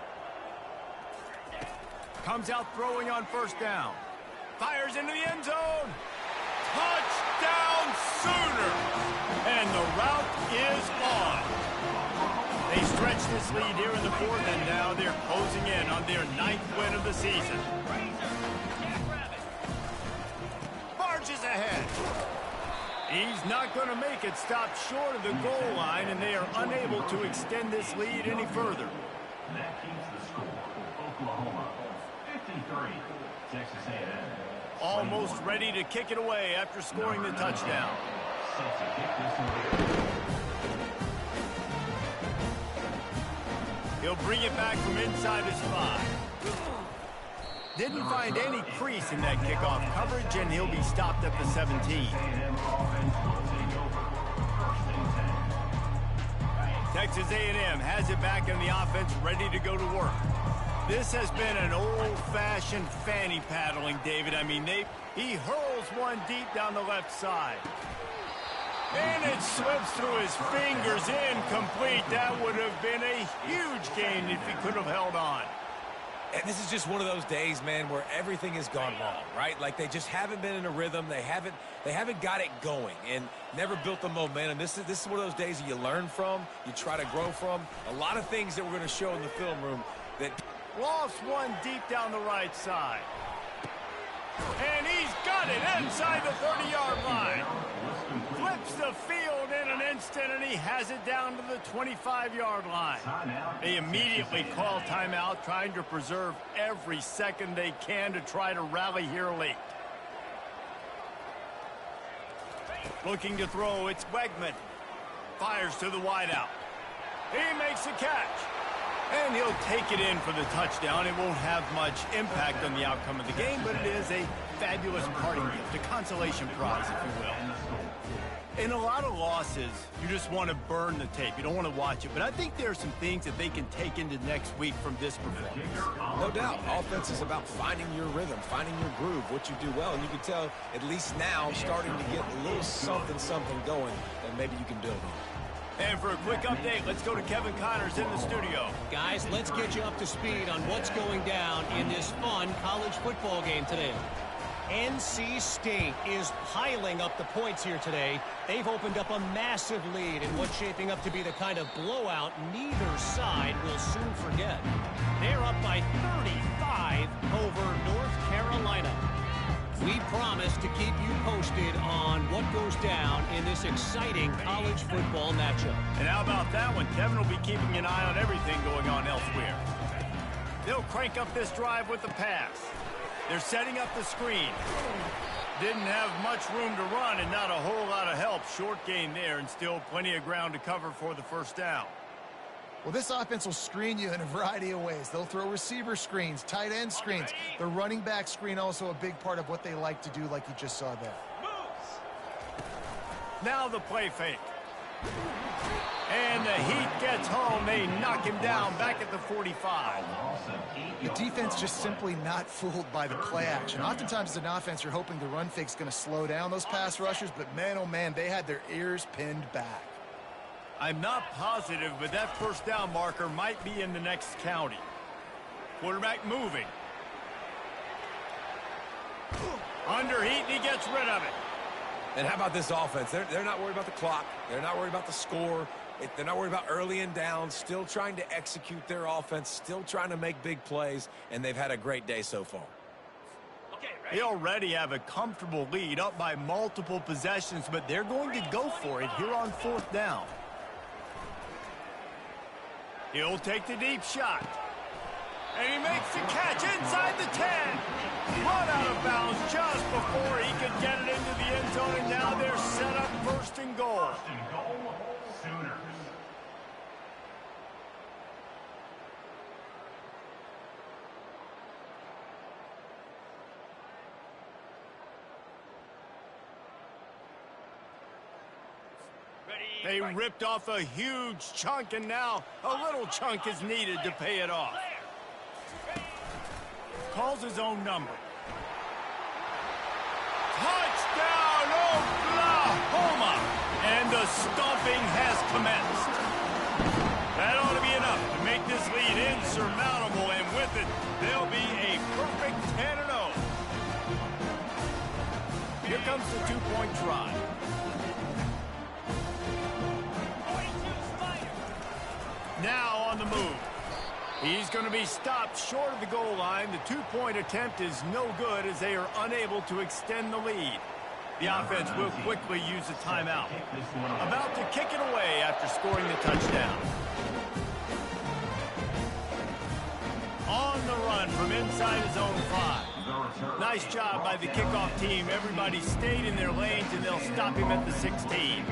Comes out throwing on 1st down. Fires into the end zone. Touchdown Sooner. And the route is on. They stretch this lead here in the 4th, and now they're closing in on their 9th win of the season. Marches ahead. He's not going to make it. Stopped short of the goal line, and they are unable to extend this lead any further. That keeps the score. Oklahoma 53, Texas A&M. Almost ready to kick it away after scoring the touchdown. Set to kick this one. He'll bring it back from inside his 5. Didn't find any crease in that kickoff coverage, and he'll be stopped at the 17. Texas A&M has it back in the offense, ready to go to work. This has been an old-fashioned fanny paddling, David. I mean, he hurls one deep down the left side. And it slips through his fingers, incomplete. That would have been a huge gain if he could have held on. And this is just one of those days, man, where everything has gone wrong, right? Like they just haven't been in a rhythm. They haven't got it going and never built the momentum. This is one of those days that you learn from, you try to grow from. A lot of things that we're going to show in the film room that lost one deep down the right side. And he's got it inside the 30-yard line. Flips the field in an instant, and he has it down to the 25-yard line. They immediately call timeout, trying to preserve every second they can to try to rally here late. Looking to throw, it's Wegman. Fires to the wideout. He makes a catch. And he'll take it in for the touchdown. It won't have much impact on the outcome of the game, but it is a fabulous parting gift, a consolation prize, if you will. In a lot of losses, you just want to burn the tape. You don't want to watch it. But I think there are some things that they can take into next week from this performance. No doubt. Offense is about finding your rhythm, finding your groove, what you do well. And you can tell, at least now, starting to get a little something going that maybe you can build on. And for a quick update, let's go to Kevin Connors in the studio. Guys, let's get you up to speed on what's going down in this fun college football game today. NC State is piling up the points here today. They've opened up a massive lead in what's shaping up to be the kind of blowout neither side will soon forget. They're up by 35 over North Carolina. We promise to keep you posted on what goes down in this exciting college football matchup. And how about that one? Kevin will be keeping an eye on everything going on elsewhere. They'll crank up this drive with the pass. They're setting up the screen. Didn't have much room to run and not a whole lot of help. Short gain there and still plenty of ground to cover for the first down. Well, this offense will screen you in a variety of ways. They'll throw receiver screens, tight end screens. The running back screen also a big part of what they like to do, like you just saw there. Now the play fake. And the heat gets home. They knock him down back at the 45. The defense just simply not fooled by the play action. Oftentimes as an offense, you're hoping the run fake's going to slow down those pass rushers, but man, oh man, they had their ears pinned back. I'm not positive, but that first down marker might be in the next county. Quarterback moving. Under heat, and he gets rid of it. And how about this offense? They're not worried about the clock. They're not worried about the score. They're not worried about early and down. Still trying to execute their offense. Still trying to make big plays. And they've had a great day so far. They already have a comfortable lead, up by multiple possessions, but they're going to go for it here on fourth down. He'll take the deep shot. And he makes the catch inside the 10. Run out of bounds just before he could get it into the end zone, and now they're set up first and goal. First and goal, Sooners. They ripped off a huge chunk, and now a little chunk is needed to pay it off. Calls his own number. Touchdown, Oklahoma! And the stomping has commenced. That ought to be enough to make this lead insurmountable, and with it, they'll be a perfect 10-0. Here comes the two-point try. Now on the move. He's going to be stopped short of the goal line. The two-point attempt is no good as they are unable to extend the lead. The offense will quickly use a timeout. About to kick it away after scoring the touchdown. On the run from inside his own 5. Nice job by the kickoff team. Everybody stayed in their lanes, and they'll stop him at the 16.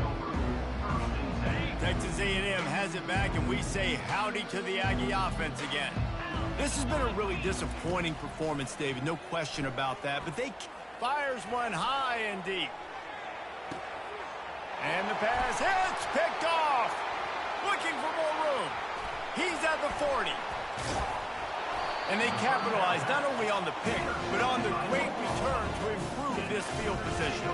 Texas A&M has it back, and we say howdy to the Aggie offense again. This has been a really disappointing performance, David. No question about that. But they fires one high and deep. And the pass hits, picked off. Looking for more room. He's at the 40. And they capitalize not only on the pick, but on the great return to improve this field position.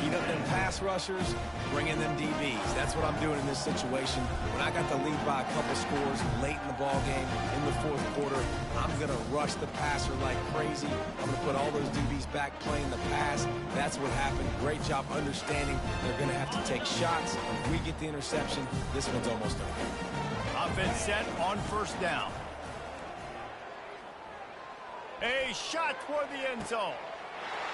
Heat up them pass rushers, bring in them DBs. That's what I'm doing in this situation. When I got the lead by a couple scores late in the ball game, in the fourth quarter, I'm going to rush the passer like crazy. I'm going to put all those DBs back playing the pass. That's what happened. Great job understanding they're going to have to take shots. We get the interception. This one's almost over. Offense set on first down. A shot toward the end zone.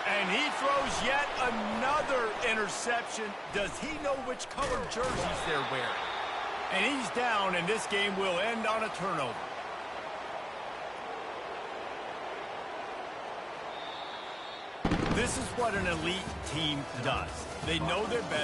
And he throws yet another interception. Does he know which colored jerseys they're wearing? And he's down, and this game will end on a turnover. This is what an elite team does. They know their best.